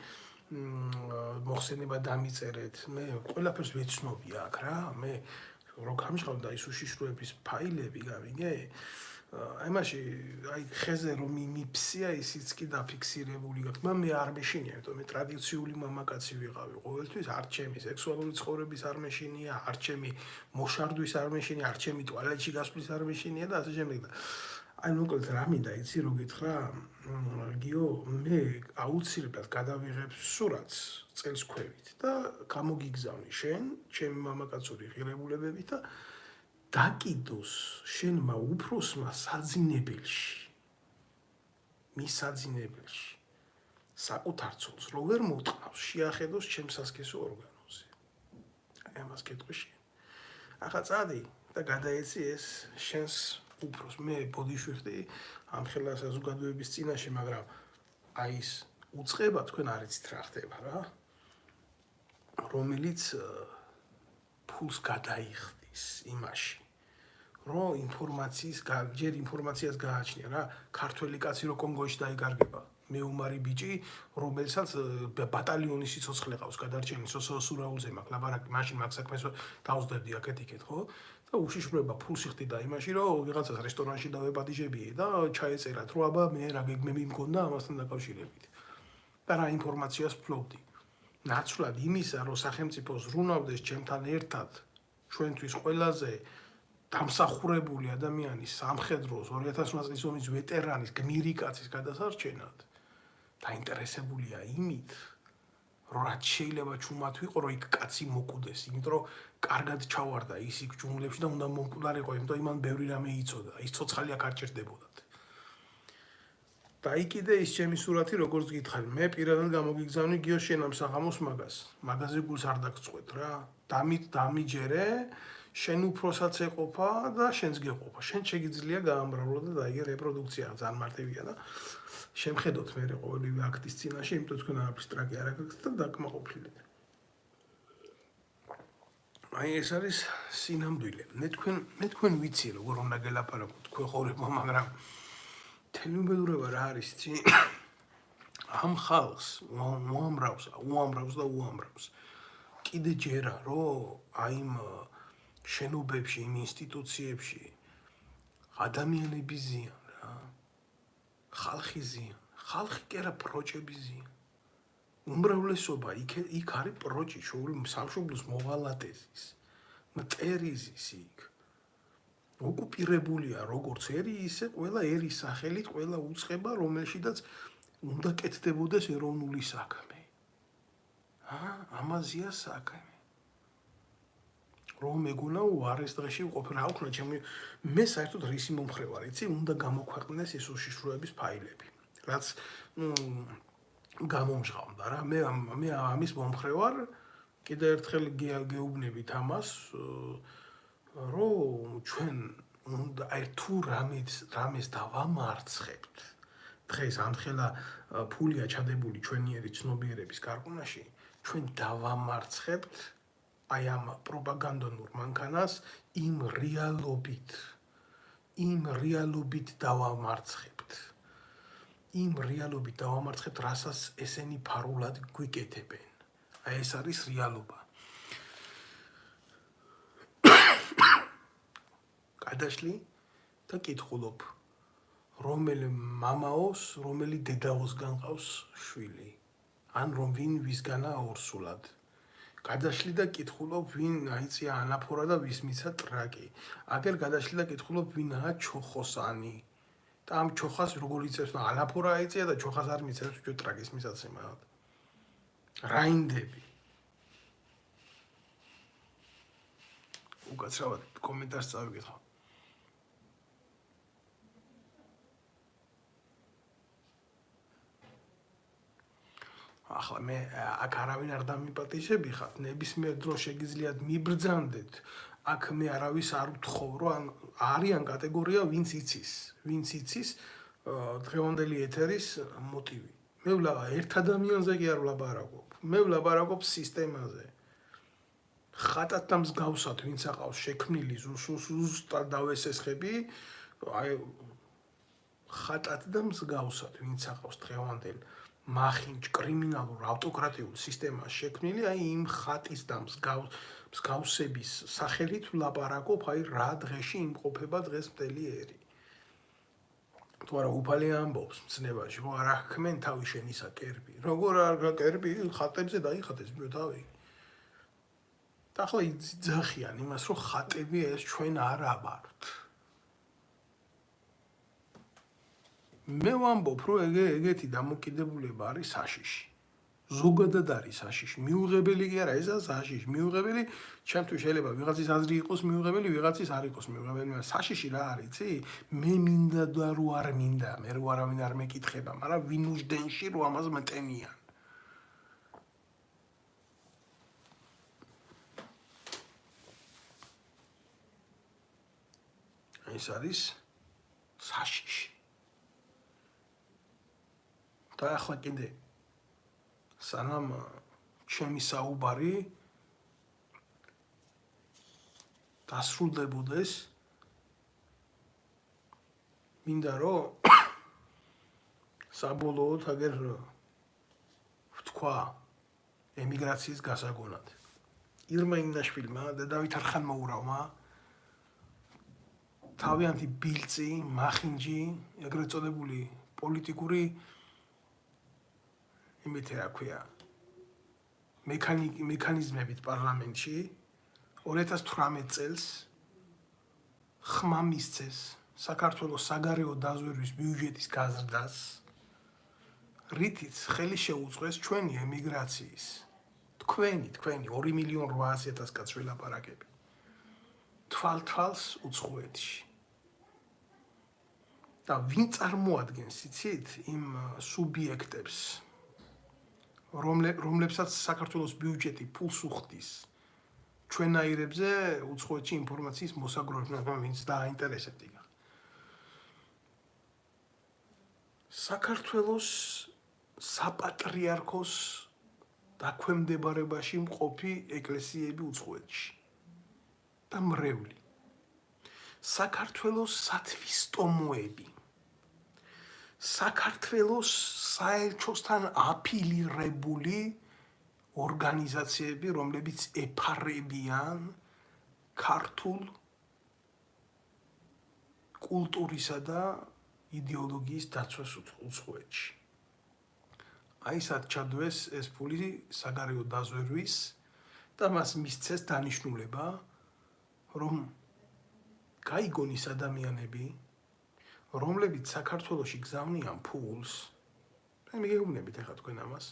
მოხსენება დამიწერეთ. მე ყველაფერს ვეცნობი აქ რა. მე რო გამჟღავდა ის უშიშროების ფაილები, გამიგე? აი მაშინ აი ხეზე რომ მიმიფსია ისიც კი დაფიქსირებული გაქვს. მე არ მეშინია, იმიტომ მე ტრადიციული მამაკაცი ვიყავი. ყოველთვის არ ჩემი სექსუალური ცხოვრების არ მეშინია, არ ჩემი მოშარდვის არ მეშინია, არ ჩემი ტუალეტში გასვლის არ მეშინია და ასე შემდეგ. აი მოკლედ რა მინდა იცი რო გითხრა, გიო, მე აუცილებლად გადავიღებ სურათს წელს ქვევით და გამოგიგზავნი შენ, ჩემი მამაკაცური ღირებულებებით და დაკიდოს შენმა უფროსმა საძინებელში. მის საძინებელში. საკუთარ ცოლს რო ვერ მოტყნავს, შეახედოს ჩემს სასქესო ორგანოზე. აი ამას კეთყვი შენ. ახლა წადი და გადაეცი ეს შენს უფროს. მე ბოდიშვიხდი ამ ხელა საზოგადოების წინაშე, მაგრამ აი ის უწყება თქვენ არ იცით რა ხდება რა. რომელიც ფულს გადაიხდის იმაში, რომ ჯერ ინფორმაციას გააჩნია რა, ქართველი კაცი რო კონგოში დაიკარგება, მეუმარი ბიჭი, რომელსაც ბატალიონის სიცოცხლე ყავს გადარჩენილი, სოსურაულზე მაქვს ლაბარაკი, მაშინ მაგ საქმეს დავსდები აქეთ-იქეთ, ხო? და უშიშროება ფულს იხდიდა იმაში, რომ ვიღაცას რესტორანში დავეპატიჟებიე და ჩაეწერათ, რომ აბა მე რა გეგმები მქონდა ამასთან დაკავშირებით. და რა ინფორმაციას ფლობდი. ნაცვლად იმისა, რომ სახელმწიფო ზრუნავდეს ჩემთან ერთად ჩვენთვის ყველაზე დამსახურებული ადამიანის სამხედროს 2008 წლის ომის ვეტერანის გმირი კაცის გადასარჩენად დაინტერესებულია იმით, რომ რაც შეიძლება ჩუმად ვიყო, რომ იქ კაცი მოკვდეს, იმიტომ რომ კარგად ჩავარდა ის იქ ჯუნგლებში და უნდა მომკვდარიყო, იმიტომ იმან ბევრი რამე იცოდა, ის ცოცხალი აქ არ ჭირდებოდათ. და იქ კიდე ის ჩემი სურათი, როგორც გითხარი, მე პირადად გამოგიგზავნი გიო შენ ამ საღამოს მაგაზე გულს არ დაგწყვეტ რა. დამიჯერე, შენ უფროსაც ეყოფა და შენს გეყოფა. შენ შეგიძლია გაამრავლო და დაიგე რეპროდუქცია ძალიან მარტივია და შემხედოთ მე ყოველივე აქტის წინაშე, იმიტომ თქვენ არაფრის ტრაკი არ აქვს და დაკმაყოფილეთ. აი ეს არის სინამდვილე. მე თქვენ ვიცი როგორ უნდა გელაპარაკოთ თქვენ ხოვრება, მაგრამ თელი უბედურება რა არის იცი? ამ ხალხს უამრავს კიდე ჯერა რომ აი იმ შენობებში, იმ ინსტიტუციებში ადამიანები ზიან რა. ხალხი ზიან. ხალხი კი არა პროჭები ზიან. უმრავლესობა იქ არის პროჭი, სამშობლოს მოვალატეზის, მტერიზის იქ. ოკუპირებულია როგორც ერი, ისე ყველა ერის სახელით, ყველა უწყება, რომელშიდაც უნდა კეთდებოდეს ეროვნული საქმე. ამაზეა საქმე. რომ მეგონა უარეს დღეში ვყოფენ, რა ვქნა ჩემი მე საერთოდ რისი მომხრე ვარ, იცი, უნდა გამოქვეყნდეს ეს უშიშროების ფაილები. რაც გამომჟღავნდა რა, მე ამის მომხრე ვარ, კიდე ერთხელ გეუბნებით ამას, რომ ჩვენ უნდა თუ რამეს დავამარცხებთ. დღეს ამხელა ფულია ჩადებული ჩვენიერი ცნობიერების გარყვნაში, ჩვენ დავამარცხებთ აი ამ პროპაგანდონურ მანქანას იმ რეალობით დავამარცხებთ. იმ რეალობით დავამარცხებთ, რასაც ესენი ფარულად გვიკეთებენ. აი ეს არის რეალობა. გადაშლი და კითხულობ, რომელი მამაოს, რომელი დედაოს განყავს შვილი, ან რომ ვინ ვისგანა ორსულად. გადაშლი და კითხულობ, ვინ აიწია ანაფორა და ვის მიცა ტრაკი. აგერ გადაშლი და კითხულობ, ვინაა ჩოხოსანი. და ამ ჩოხას როგორ იწევს, ანაფორა აიწია და ჩოხას არ მიცემს უჯო ტრაკის მისაცემად. რაინდები. უკაცრავად კომენტარს წავიკითხავ. ახლა მე აქ არავინ არ დამიპატიჟებიხართ, ნებისმიერ დროს შეგიძლიათ მიბრძანდეთ. აქ მე არავის არ ვთხოვ, რომ არიან კატეგორია ვინც იცის დღევანდელი ეთერის მოტივი. მე ერთ ადამიანზე კი არ ვლაპარაკობ. მე ვლაპარაკობ სისტემაზე. ხატად და მსგავსად ვინც აყავს შექმნილი ზუსტად დავესესხები, აი ხატად და მსგავსად ვინც აყავს დღევანდელ მახინჯ კრიმინალურ ავტოკრატიულ სისტემას შექმნილი, აი იმ ხატის და მსგავსების სახელით ვლაპარაკობ, აი რა დღეში იმყოფება დღეს მთელი ერი. თუ არა უფალი ამბობს მცნებაში, რომ არ აღქმენ თავი შენისა კერპი. როგორ არ კერპი ხატებზე დაიხატეს ბიო თავი. და ახლა იძახიან იმას, რომ ხატები ეს ჩვენ არა ვართ. მე ვამბობ, რომ ეგეთი დამოკიდებულება არის საშიში. ზოგადად არის საშიში. მიუღებელი კი არა, ესაა საშიში. მიუღებელი, ჩემთვის შეიძლება ვიღაცის აზრი იყოს მიუღებელი, ვიღაცის არ იყოს მიუღებელი. საშიში რა არის, იცი? მე მინდა და რო არ მინდა, მე რო არავინ არ მეკითხება, მაგრამ ვინ უჯდენში რო ამას მტენიან. ეს არის საშიში. და ახლა კიდე სანამ ჩემი საუბარი დასრულდებოდეს, მინდა რომ საბოლოოდ აგერ ვთქვა ემიგრაციის გასაგონად. ირმა ინაშვილმა და დავით არხანმოურავმა თავიანთი ბილწი, მახინჯი, ეგრეთ წოდებული პოლიტიკური იმით რა ქვია, მექანიზმებით პარლამენტში 2018 წელს ხმა მისცეს საქართველოს საგარეო დაზვერვის ბიუჯეტის გაზრდას, რითიც ხელი შეუწყეს ჩვენი ემიგრაციის, თქვენი 2.800.000 კაცს ველაპარაკები, თვალთვალს უცხოეთში. და ვინ წარმოადგენს იცით იმ სუბიექტებს, რომლებსაც საქართველოს ბიუჯეტი ფულს უხდის ჩვენაირებზე უცხოეთში ინფორმაციის მოსაგროვებლად, ვინც დააინტერესებდი. საქართველოს საპატრიარქოს დაქვემდებარებაში მყოფი ეკლესიები უცხოეთში და მრევლი. საქართველოს სათვისტომოები, საქართველოს საელჩოსთან აფილირებული ორგანიზაციები, რომლებიც ეფარებიან ქართულ კულტურისა და იდეოლოგიის დაცვას უცხოეთში. აი სად ჩადვეს ეს ფული საგარეო დაზვერვის და მას მისცეს დანიშნულება, რომ გაიგონ ის ადამიანები, რომლებიც საქართველოში გზავნიან ფულს, მე მიგეუბნებით ახლა თქვენ ამას,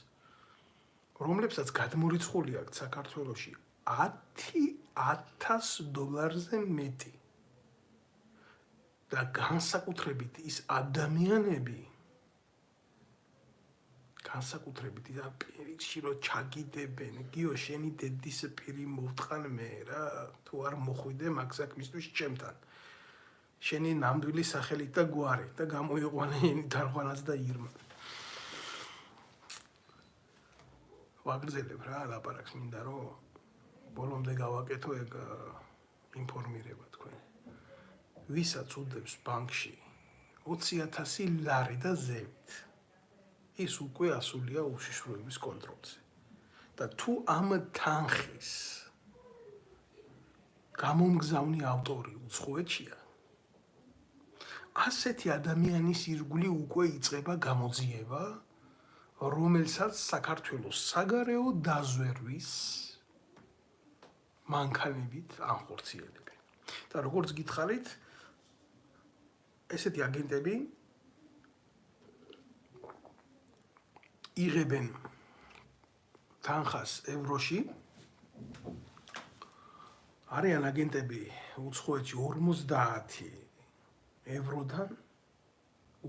რომლებსაც გადმორიცხული აქვს საქართველოში $10,000-ზე მეტი. და განსაკუთრებით ის ადამიანები, განსაკუთრებით ის პირიქში რო ჩაგიდებენ, გიო შენი დედის პირი მოვტყან მე რა, თუ არ მოხვიდე მაგ საქმისთვის ჩემთან. შენი ნამდვილი სახელით და გვარით და გამოიყვანე დარღვანაც და ირმა. ვაგრძელებ რა ლაპარაკს, მინდა რომ ბოლომდე გავაკეთო ეგ ინფორმირება თქვენ. ვისაც უდევს ბანკში 20,000 ლარი და ზევით, ის უკვე ასულია უშიშროების კონტროლზე. და თუ ამ თანხის გამომგზავნი ავტორი უცხოეთშია, ასეთი ადამიანის ირგვლი უკვე იწყება გამოძიება, რომელსაც საქართველოს საგარეო დაზვერვის მანქანებით ანხორციელებენ. და როგორც გითხარით, ესეთი აგენტები იღებენ თანხას ევროში, არიან აგენტები უცხოეთში 50 ევროდან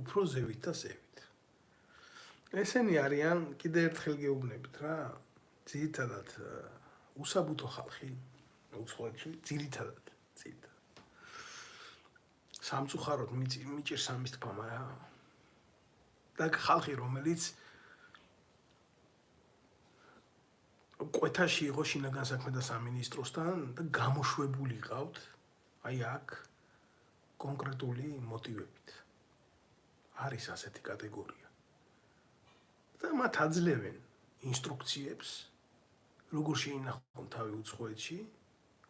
უფრო ზევით და ზევით. ესენი არიან, კიდე ერთხელ გეუბნებით რა, ძირითადად უსაბუთო ხალხი უცხოეთში, ძირითადად. სამწუხაროდ მიჭირს ამის თქმა რა. და ხალხი, რომელიც კვეთაში იყო შინაგან საქმეთა სამინისტროსთან და გამოშვებული ყავთ აი აქ კონკრეტული მოტივებით. არის ასეთი კატეგორია. და მათ აძლევენ ინსტრუქციებს, როგორ შეინახონ თავი უცხოეთში,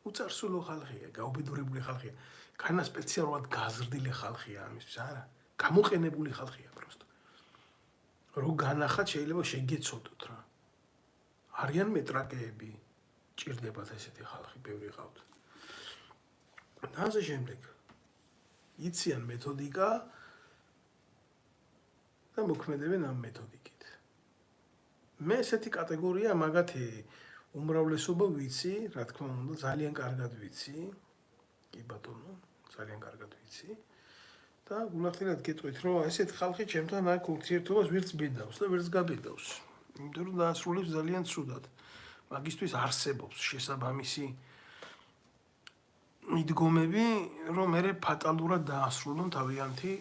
უწარსულო ხალხია, გაუბედურებული ხალხია. კანა სპეციალურად გაზრდილი ხალხია ამისთვის, არა, გამოყენებული ხალხია просто. რო განახათ შეიძლება შეგეცოდოთ რა. არიან მეტრაკეები, ჭირდებათ ესეთი ხალხი, ბევრი ყავთ. და ასე შემდეგ. იციან მეთოდიკა და მოქმედებენ ამ მეთოდიკით. მე ესეთი კატეგორია მაგათი უმრავლესობა ვიცი, რა თქმა უნდა, ძალიან კარგად ვიცი. კი ბატონო, ძალიან კარგად ვიცი. და გულახდილად გეტყვით, რომ ესეთ ხალხი ჩემთან აქ ურთიერთობას ვერც ბედავს და ვერც გაბედავს. იმიტომ რომ დაასრულებს ძალიან ცუდად. მაგისთვის არსებობს შესაბამისი მიდგომები, რომ მე ფატალურად დაასრულონ თავიანთი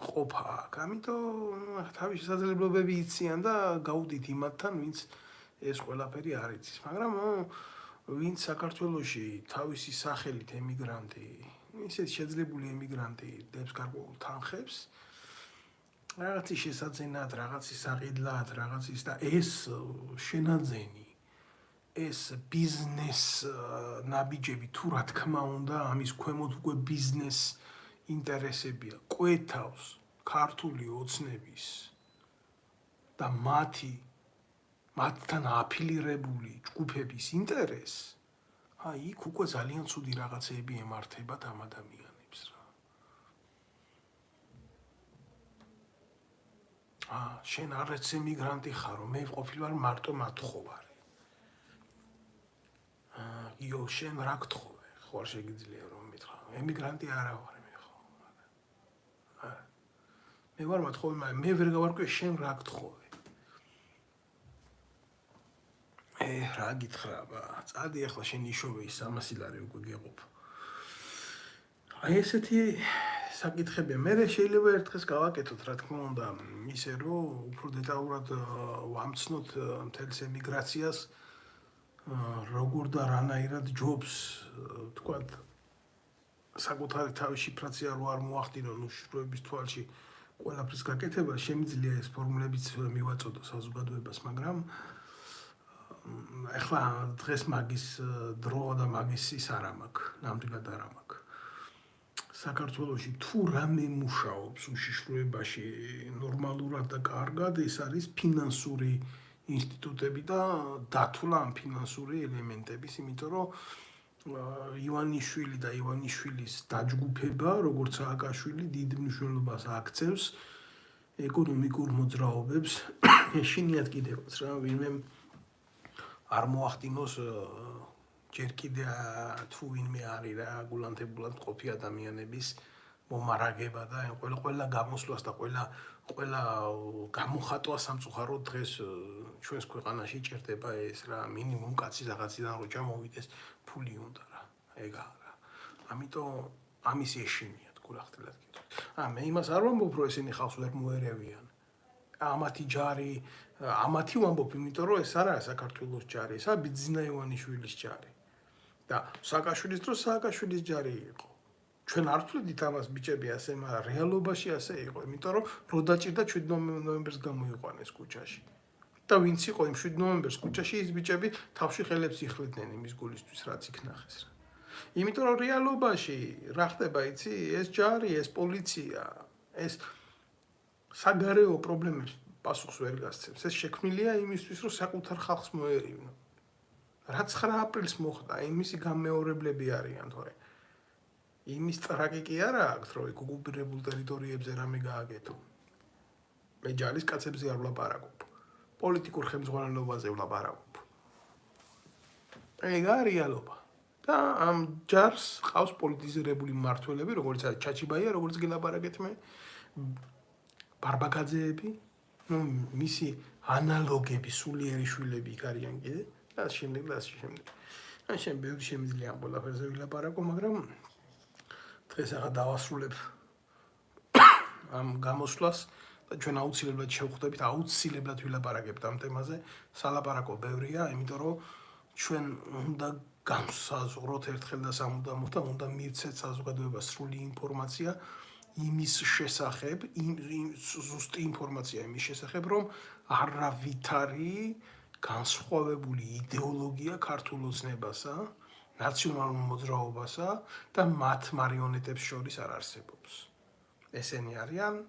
ყოფა აქ. ამიტომ თავის შესაძლებლობები იციან და გაუდით იმათთან, ვინც ეს ყველაფერი არ იცის. მაგრამ ვინც საქართველოში თავისი სახელით ემიგრანტი, ისეთ შეძლებული ემიგრანტი დებს გარკვეულ თანხებს, რაღაცის შესაძენად, რაღაცის საყიდლად, რაღაცის და ეს შენაძენი, ეს ბიზნეს ნაბიჯები თუ რა თქმა უნდა, ამის ქვემოთ უკვე ბიზნეს ინტერესებია, კვეთავს ქართული ოცნების და მათი მათთან აფილირებული ჯგუფების ინტერესს, იქ უკვე ძალიან ცუდი რაღაცეები ემართებათ ამ ადამიანებს რა. შენ არც ემიგრანტი ხარო, მე ყოფილი ვარ მარტო მათხოვარი. იო, შენ რა გთხოვე? ხო არ შეგიძლია რომ მითხრა. ემიგრანტი არა ვარ მე ხო. მე ვარ მათხოვე, მაგრამ მე ვერ გავარკვევ შენ რა გთხოვე. რა გითხრა, წადი ახლა შენ იშოვე ის 300 ლარი უკვე გეყოფ. ესეთი საკითხები მე შეიძლება ერთ დღეს გავაკეთოთ, რა თქმა უნდა, ისე რომ უფრო დეტალურად ვამცნოთ მთელს ემიგრაციას, როგორ და რანაირად ჯობს, თქვათ, საკუთარი თავის შიფრაცია რო არ მოახდინონ უშიშროების თვალში ყველაფრის გაკეთება, შემიძლია ეს ფორმულებიც მივაწოდო საზოგადოებას, მაგრამ ეხლა დღეს მაგის დრო და მაგის ის არ მაქვს, ნამდვილად არ მაქვს. საქართველოში თუ რამე მუშაობს უშიშროებაში ნორმალურად და კარგად, ეს არის ფინანსური ინსტიტუტები და დათვლა ამ ფინანსური ელემენტების, იმიტომ რომ ივანიშვილი და ივანიშვილის დაჯგუფება, როგორც სააკაშვილი, დიდ მნიშვნელობას აქცევს ეკონომიკურ მოძრაობებს, ეშინიათ კიდევაც რა, ვინმე არ მოახდინოს ჯერ კიდე თუ ვინმე არის რა გულანთებულად მყოფი ადამიანების მომარაგება და ყველა გამოსვლას და ყველა გამოხატვა სამწუხაროდ დღეს ჩვენს ქვეყანაში ჭირდება ეს რა მინიმუმ კაცი რაღაციდან რო ჩამოვიდეს ფული უნდა რა ეგა რა ამიტომ ამის ეშინიათ გულახდილად კითხავ მე იმას არ ვამბობ რომ ესენი ხალხს ვერ მოერევიან ამათი ჯარი ამათი ვამბობ იმიტომ რომ ეს არა საქართველოს ჯარი ესა ბიძინა ივანიშვილის ჯარი და სააკაშვილის დროს სააკაშვილის ჯარი იყო ჩვენ არ ვთვლით ამას ბიჭები ასე მაგრამ რეალობაში ასე იყო იმიტომ რომ რო დაჭირდა 7 ნოემბერს გამოიყვანეს ქუჩაში და ვინც იყო იმ 7 ნოემბერს ქუჩაში ის ბიჭები თავში ხელებს იხლებდნენ იმის გულისთვის რაც იქ ნახეს რა იმიტომ რომ რეალობაში რა ხდება იცი ეს ჯარი ეს პოლიცია ეს საგარეო პრობლემებს პასუხს ვერ გასცემს ეს შექმნილია იმისთვის რომ საკუთარ ხალხს მოერივნო რაც 9 აპრილს მოხდა იმისი გამეორებლები არიან თორე იმის ტრაგიკი არა აქვს რომ ოკუპირებულ ტერიტორიებზე რამე გააკეთო მე ჯარის კაცებზე არ ვლაპარაკობ პოლიტიკურ ხელმძღვანელობაზე ვლაპარაკობ ეგ არის რეალობა და ამ ჯარს ყავს პოლიტიზირებული მმართველები როგორც არის ჩაჩიბაია როგორც გელაპარაკეთ მე ბარბაკაძეები ну მისი ანალოგები სულიერი შვილები იქ არიან კიდე და შემდეგ ან შენ ბევრი შემიძლია ამ ყველაფერზე ვილაპარაკო მაგრამ დღეს ახლა დავასრულებ ამ გამოსვლას და ჩვენ აუცილებლად შევხვდებით აუცილებლად ვილაპარაკებთ ამ თემაზე სალაპარაკო ბევრია იმიტომ რომ ჩვენ უნდა განსაზღვროთ ერთხელ და სამუდამოდ და უნდა მივცეთ საზოგადოებას სრული ინფორმაცია იმის შესახებ ზუსტი ინფორმაცია იმის შესახებ რომ არავითარი განსხვავებული იდეოლოგია ქართულ ოცნებასა ნაციონალურ მოძრაობასა და მათ მარიონეტებს შორის არ არსებობს ესენი არიან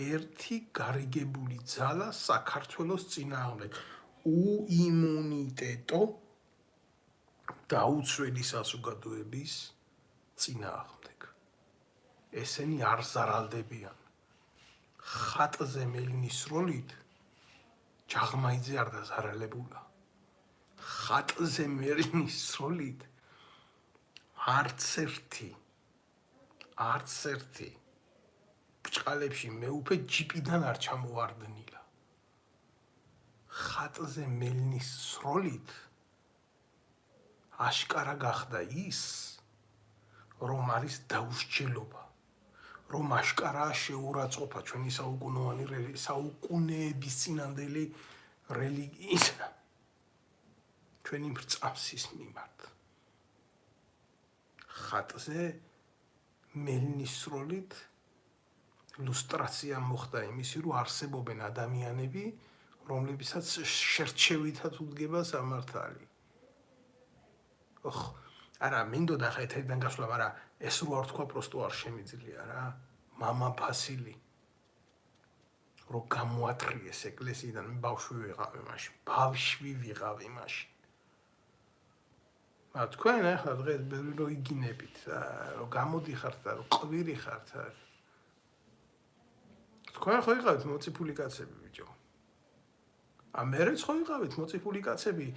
ერთი გარიგებული ძალა საქართველოს წინააღმდეგ უიმუნიტეტო დაუცველი საზოგადოების წინააღმდეგ ესენი არ ზარალდებიან ხატზე მელინის როლით ჯაღმაიძე არ დაზარალებულა ხატზე მელინის როლით არც ერთი ბჭყალებში მეუფე ჯიპიდან არ ჩამოვარდნილა ხატზე მელინის როლით აშკარა გახდა ის რომ არის დაუსჯელობა რომ აშკარაა შეურაცხყოფა ჩვენი საუკუნეების წინანდელი რელიგიის ჩვენი მრწამსის მიმართ ხატზე მელინის როლით ილუსტრაცია მოხდა იმისი რომ არსებობენ ადამიანები რომლებსაც შერჩევითად უდგება სამართალი არა მინდოდა ხა ეთერიდან გასვლა მაგრამ ეს რო არ თქვა პროსტო არ შემიძლია რა მამა ფასილი რომ გამოათრიეს ეკლესიიდან, მე ბავშვი ვიყავი მაშინ. თქვენ ახლა დღეს ბევრი რო იგინებით, რომ გამოდიხართ და რომ ყვირი ხართ. თქვენ ხო იყავით მოციფული კაცები ბიჭო. მერეც ხო იყავით მოციფული კაცები.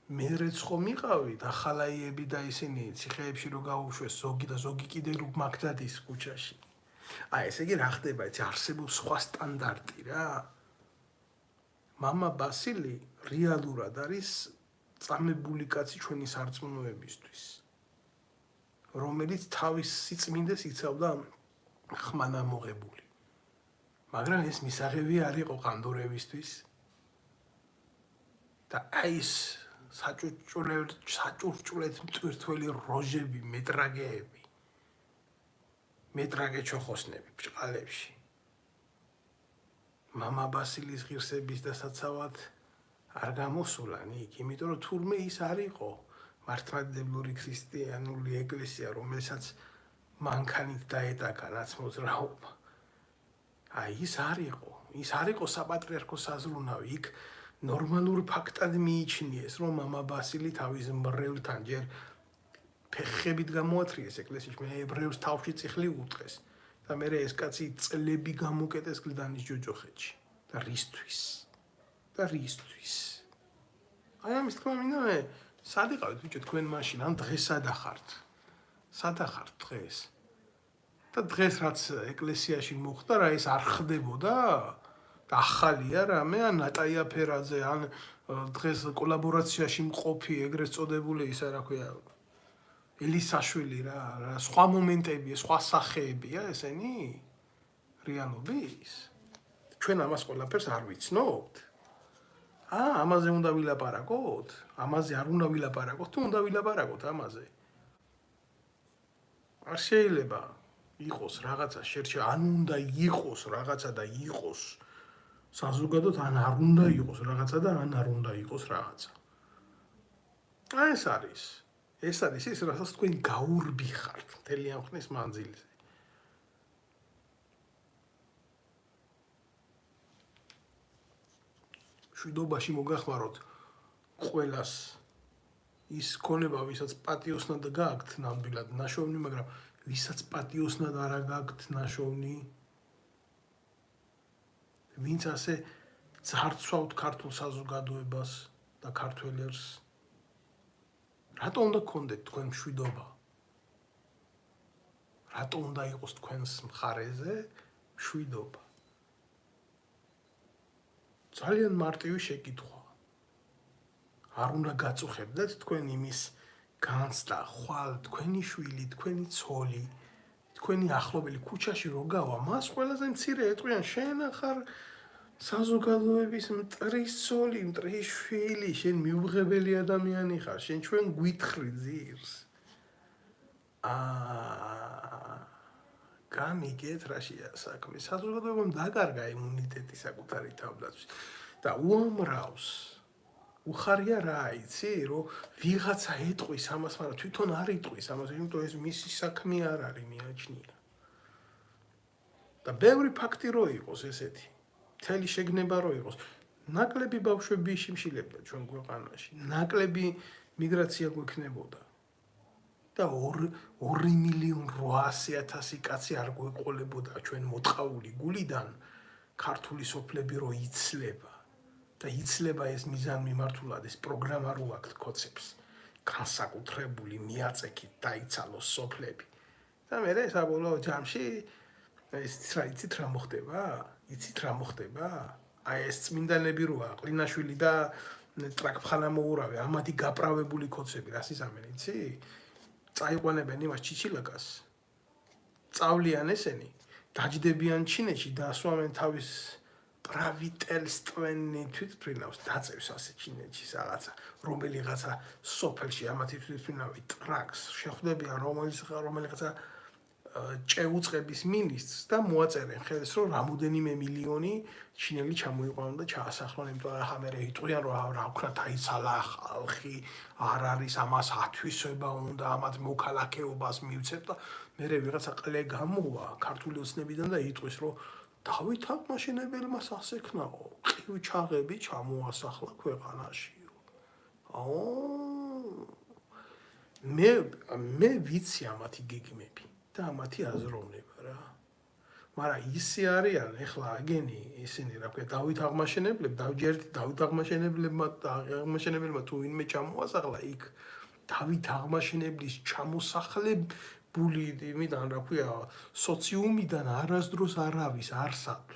მერეც ხო მიყავით ახალაიები და ისინი ციხეებში რო გაუშვეს ზოგი და ზოგი კიდე რო მაგდადის ქუჩაში. ესე იგი რა ხდება, იცი არსებობს სხვა სტანდარტი რა. მამა ბასილი რეალურად არის წამებული კაცი ჩვენი სარწმუნოებისთვის, რომელიც თავის სიწმინდეს იცავდა ხმანამოღებული. მაგრამ ეს მისაღები არ იყო ყანდორევისთვის და აი ეს საჭურჭულეთ მტვირთველი როჟები, მეტრაგე ჩოხოსნები ბჭყალებში. მამა ბასილის ღირსების დასაცავად არ გამოსულან იქ, იმიტომ რომ თურმე ის არ იყო მართლმადიდებლური ქრისტიანული ეკლესია, რომელსაც მანქანით დაეტაკა ნაცმოძრაობა. ის არ იყო საპატრიარქო საზრუნავი, იქ ნორმალურ ფაქტად მიიჩნიეს, რომ მამა ბასილი თავის მრევლთან ჯერ ფეხებით გამოათრიეს ეკლესიაში, მე ებრეებს თავში წიხლი უტყეს და მე ეს კაცი წლები გამოკეტეს გლდანის ჯოჯოხეთში და რისთვის. ამის თქმა მინდა მე სად იყავით ბიჭო თქვენ მაშინ, ან დღეს სად ახართ დღეს? და დღეს რაც ეკლესიაში მოხდა რა ეს არ ხდებოდა? და ახალია რამე ან ნატაია ფერაძე ან დღეს კოლაბორაციაში მყოფი ეგრეთ წოდებული ისა რა ქვია ელისაშვილი რა სხვა მომენტებია, სხვა სახეებია ესენი რეალობის. ჩვენ ამას ყველაფერს არ ვიცნობთ. ამაზე უნდა ვილაპარაკოთ? ამაზე არ უნდა ვილაპარაკოთ თუ უნდა ვილაპარაკოთ ამაზე? არ შეიძლება იყოს რაღაცა შერჩე, ან უნდა იყოს რაღაცა და იყოს საზოგადოდ, ან არ უნდა იყოს რაღაცა და ან არ უნდა იყოს რაღაცა. ეს არის ის, რასაც თქვენ გაურბი ხართ მთელი ამ ხნის მანძილზე. შვიდობაში მოგახმაროთ ყველას ის ქონება, ვისაც პატიოსნად გააქვთ ნამდვილად ნაშოვნი, მაგრამ ვისაც პატიოსნად არა გააქვთ ნაშოვნი, ვინც ასე ძარცვავთ ქართულ საზოგადოებას და ქართველებს, რატო უნდა გქონდეთ თქვენ მშვიდობა? რატო უნდა იყოს თქვენს მხარეზე მშვიდობა? ძალიან მარტივი შეკითხვა. არ უნდა გაწუხებდეთ თქვენ იმის განცდა, ხვალ თქვენი შვილი, თქვენი ცოლი, თქვენი ახლობელი ქუჩაში რო გავა, მას ყველაზე მცირე ეტყვიან, შენ ახარ საზოგადოების მტრის ცოლი, მტრის შვილი, შენ მიუღებელი ადამიანი ხარ, შენ ჩვენ გვითხრი ძირს. გამიგეთ რაშია საქმე. საზოგადოებამ დაკარგა იმუნიტეტი საკუთარი თავდაცვის და უამრავს უხარია რა, იცი, რომ ვიღაცა ეტყვის ამას, მაგრამ თვითონ არ იტყვის ამას, იმიტომ ეს მისი საქმე არ არის, მიაჩნია. და ბევრი ფაქტი რო იყოს ესეთი, მთელი შეგნება რო იყოს, ნაკლები ბავშვები იშიმშილებდა ჩვენ ქვეყანაში, ნაკლები მიგრაცია გვექნებოდა. და 2.800.000 კაცი არ გვეყოლებოდა ჩვენ მოწყაული გულიდან ქართული სოფლები რო იცლება. და იცლება ეს მიზანმიმართულად, ეს პროგრამა რო აქვთ ქოცებს, განსაკუთრებული მიაწექით დაიცალოს სოფლები. და მე საბოლოო ჯამში იცით რა მოხდება? ეს წმინდანები როა, ყლინაშვილი და ტრაკფხანა მოურავე, ამათი გაправებული ქოცები, რას იზამენ, იცი? წაიყვანებენ იმას ჩიჩილაკას, წავლიან ესენი, დაჯდებიან ჩინეთში და ასვამენ თავის პრავიტელსტვენი თვითმფრინავს დაწევს ასე ჩინეთში რაღაცა, რომელიღაცა სოფელში ამათი თვითმფრინავი ტრაკს შეხვდებიან რომელიღაცა ჭეუწყების მინისტრს და მოაწერენ ხელს, რომ რამოდენიმე მილიონი ჩინელი ჩამოიყვანონ და ჩაასახლონ, იმიტომ რომ ახლა მერე იტყვიან, რომ რა ვქნა დაიცალა ხალხი, არ არის ამას ათვისება უნდა, ამათ მოქალაქეობას მივცეთ და მერე ვიღაცა ყლე გამოვა ქართული ოცნებიდან და იტყვის, რომ დავით აღმაშენებელმა სასექნაო ყივჩაღები ჩამოასახლა ქვეყანაშიო. მე ვიცი ამათი გეგმები და ამათი აზროვნება რა. მაგრამ ისე არიან ეხლა აგენი ისინი რა ქვია დავით აღმაშენებლებმა თუ ვინმე ჩამოასახლა იქ დავით აღმაშენებლის ჩამოსახლებული იმიდან რა ქვია სოციუმიდან არასდროს არავის არსად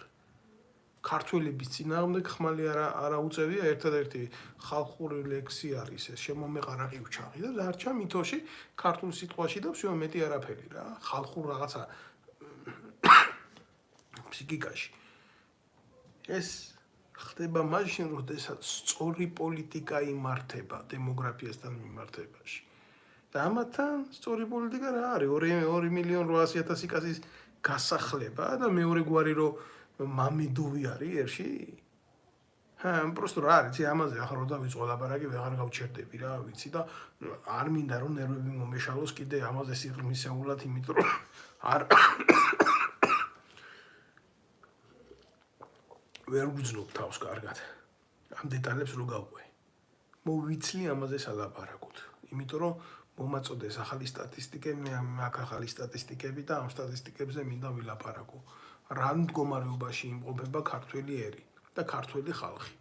ქართველების წინააღმდეგ ხმალი არა უწევია ერთადერთი ხალხური ლექსი არის ეს შემომეყარა ყივჩაღი და დარჩა მითოში ქართულ სიტყვაში და всё მეტი არაფერი რა ხალხურ რაღაცა ფსიქიკაში ეს ხდება მაშინ როდესაც სწორი პოლიტიკა იმართება დემოგრაფიასთან მიმართებაში და ამათან სწორი პოლიტიკა რა არის 2.800.000 კაცის გასახლება და მეორე გვარი რო მამედოვი არის ერში просто რა არის ამაზე ახლა რო დავიწყო ლაპარაკი ვეღარ გავჩერდები რა ვიცი და არ მინდა რომ ნერვები მომეშალოს კიდე ამაზე სიღრმისეულად იმიტომ რომ არ ვერ ვგრძნობ თავს კარგად ამ დეტალებს რო გავყვე მოვიცლი ამაზე სალაპარაკოთ იმიტომ რომ მომაწოდეს ახალი სტატისტიკები მე აქ ახალი სტატისტიკები და ამ სტატისტიკებზე მინდა ვილაპარაკო რა მდგომარეობაში იმყოფება ქართველი ერი და ქართველი ხალხი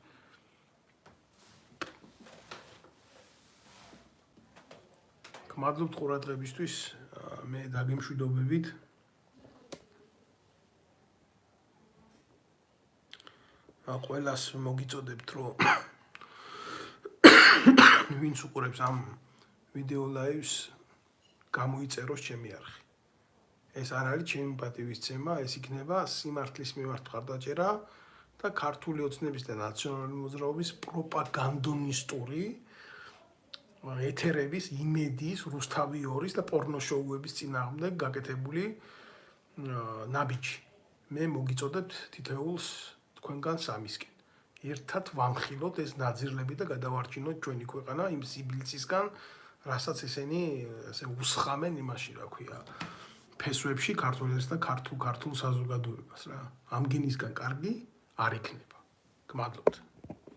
გმადლობთ ყურადღებისთვის მე დაგემშვიდობებით ყველას მოგიწოდებთ რომ ვინც უყურებს ამ ვიდეო ლაივს გამოიწეროს ჩემი არხი ეს არ არის ჩემი პატივისცემა ეს იქნება სიმართლის მიმართ მხარდაჭერა და ქართული ოცნების და ნაციონალური მოძრაობის პროპაგანდონისტური ეთერების იმედის რუსთავი 2-ის და პორნოშოუების წინააღმდეგ გაკეთებული ნაბიჯი მე მოგიწოდებთ თითოეულს თქვენგან სამისკენ ერთად ვამხილოთ ეს ნაძირლები და გადავარჩინოთ ჩვენი ქვეყანა იმ სიბილწისგან რასაც ესენი ასე უსხამენ იმაში რა ქვია ფესვებში ქართველებს და ქართულ საზოგადოებას რა ამ გინისგან კარგი არ იქნება გმადლობთ